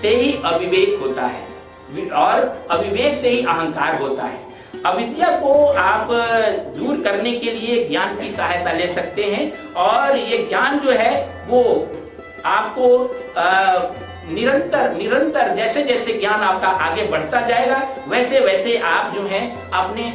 से ही अविवेक होता है और अविवेक से ही अहंकार होता है। अविद्या को आप दूर करने के लिए ज्ञान की सहायता ले सकते हैं, और ये ज्ञान जो है वो आपको निरंतर जैसे जैसे ज्ञान आपका आगे बढ़ता जाएगा वैसे वैसे आप जो है अपने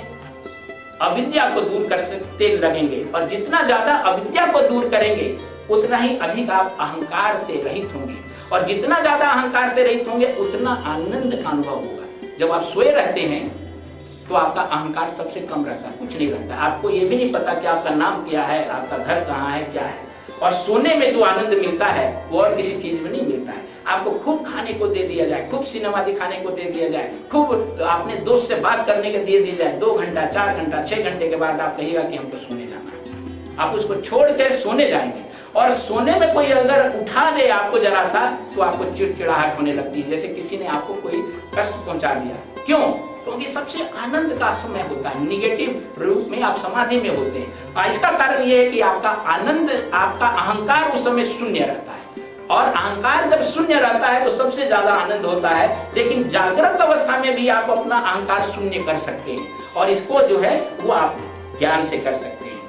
अविद्या को दूर कर सकते लगेंगे। और जितना ज्यादा अविद्या को दूर करेंगे उतना ही अधिक आप अहंकार से रहित होंगे, और जितना ज्यादा अहंकार से रहित होंगे उतना आनंद का अनुभव होगा। जब आप सोए रहते हैं तो आपका अहंकार सबसे कम रहता है, कुछ नहीं रहता। आपको ये भी नहीं पता कि आपका नाम क्या है, आपका घर कहाँ है, क्या है। और सोने में जो आनंद मिलता है वो और किसी चीज में नहीं मिलता है। आपको खूब खाने को दे दिया जाए, खूब सिनेमा दिखाने को दे दिया जाए, खूब आपने दोस्त से बात करने के दे दी जाए, 2 घंटा 4 घंटा 6 घंटे के बाद आप कहिएगा कि हमको सोने जाना है। आप उसको छोड़ कर सोने जाएंगे, और सोने में कोई अगर उठा दे आपको जरा सा तो आपको चिड़चिड़ाहट होने लगती है, जैसे किसी ने आपको कोई कष्ट पहुंचा दिया। क्यों? क्योंकि सबसे आनंद का समय होता है, निगेटिव रूप में आप समाधि में होते हैं। इसका कारण यह है कि आपका आनंद, आपका अहंकार उस समय शून्य रहता है, और अहंकार जब शून्य रहता है तो सबसे ज्यादा आनंद होता है। लेकिन जागृत अवस्था में भी आप अपना अहंकार शून्य कर सकते हैं, और इसको जो है वो आप ज्ञान से कर सकते हैं।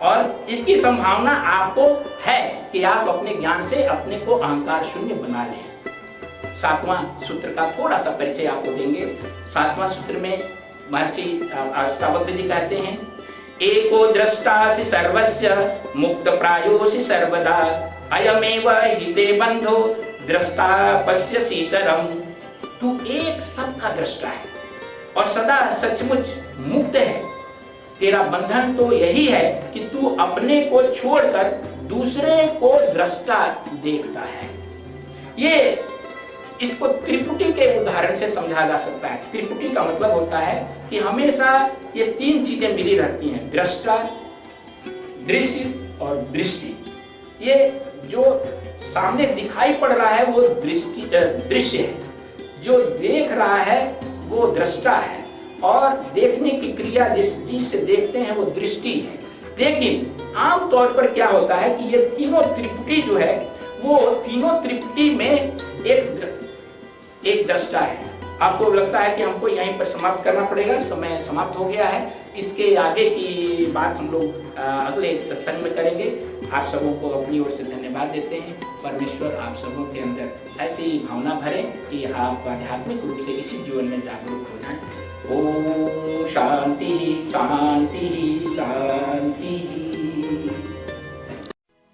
और इसकी संभावना आपको है कि आप अपने ज्ञान से अपने को अहंकार शून्य बना लें। 7वां सूत्र का थोड़ा सा परिचय आपको देंगे। 7वां सूत्र में महर्षि अष्टावक्र जी कहते हैं, एको दृष्टासि सर्वस्य मुक्त प्रायोसि सर्वदा अयमेव हिते बंधो दृष्टा पश्यसीतरम। तू एक सबका दृष्टा है और सदा सचमुच मुक्त है। तेरा बंधन तो यही है कि तू अपने को छोड़कर दूसरे को दृष्टा देखता है। ये इसको त्रिपुटी के उदाहरण से समझा जा सकता है। त्रिपुटी का मतलब होता है कि हमेशा ये तीन चीजें मिली रहती हैं, दृष्टा, दृश्य और दृष्टि। ये जो सामने दिखाई पड़ रहा है वो दृश्य है, जो देख रहा है वो दृष्टा है, और देखने की क्रिया जिस चीज से देखते हैं वो दृष्टि है। लेकिन आम तौर पर क्या होता है कि ये तीनों त्रिपुटी जो है वो तीनों त्रिपुटी में एक दृष्टा है। आपको लगता है कि हमको यहीं पर समाप्त करना पड़ेगा, समय समाप्त हो गया है। इसके आगे की बात हम लोग अगले सत्संग में करेंगे। आप सबों को अपनी ओर से धन्यवाद देते हैं। परमेश्वर आप सबों के अंदर ऐसी भावना भरे कि आप आध्यात्मिक रूप से इसी जीवन में जागरूक हो जाएं। ओम शांति शांति शांति।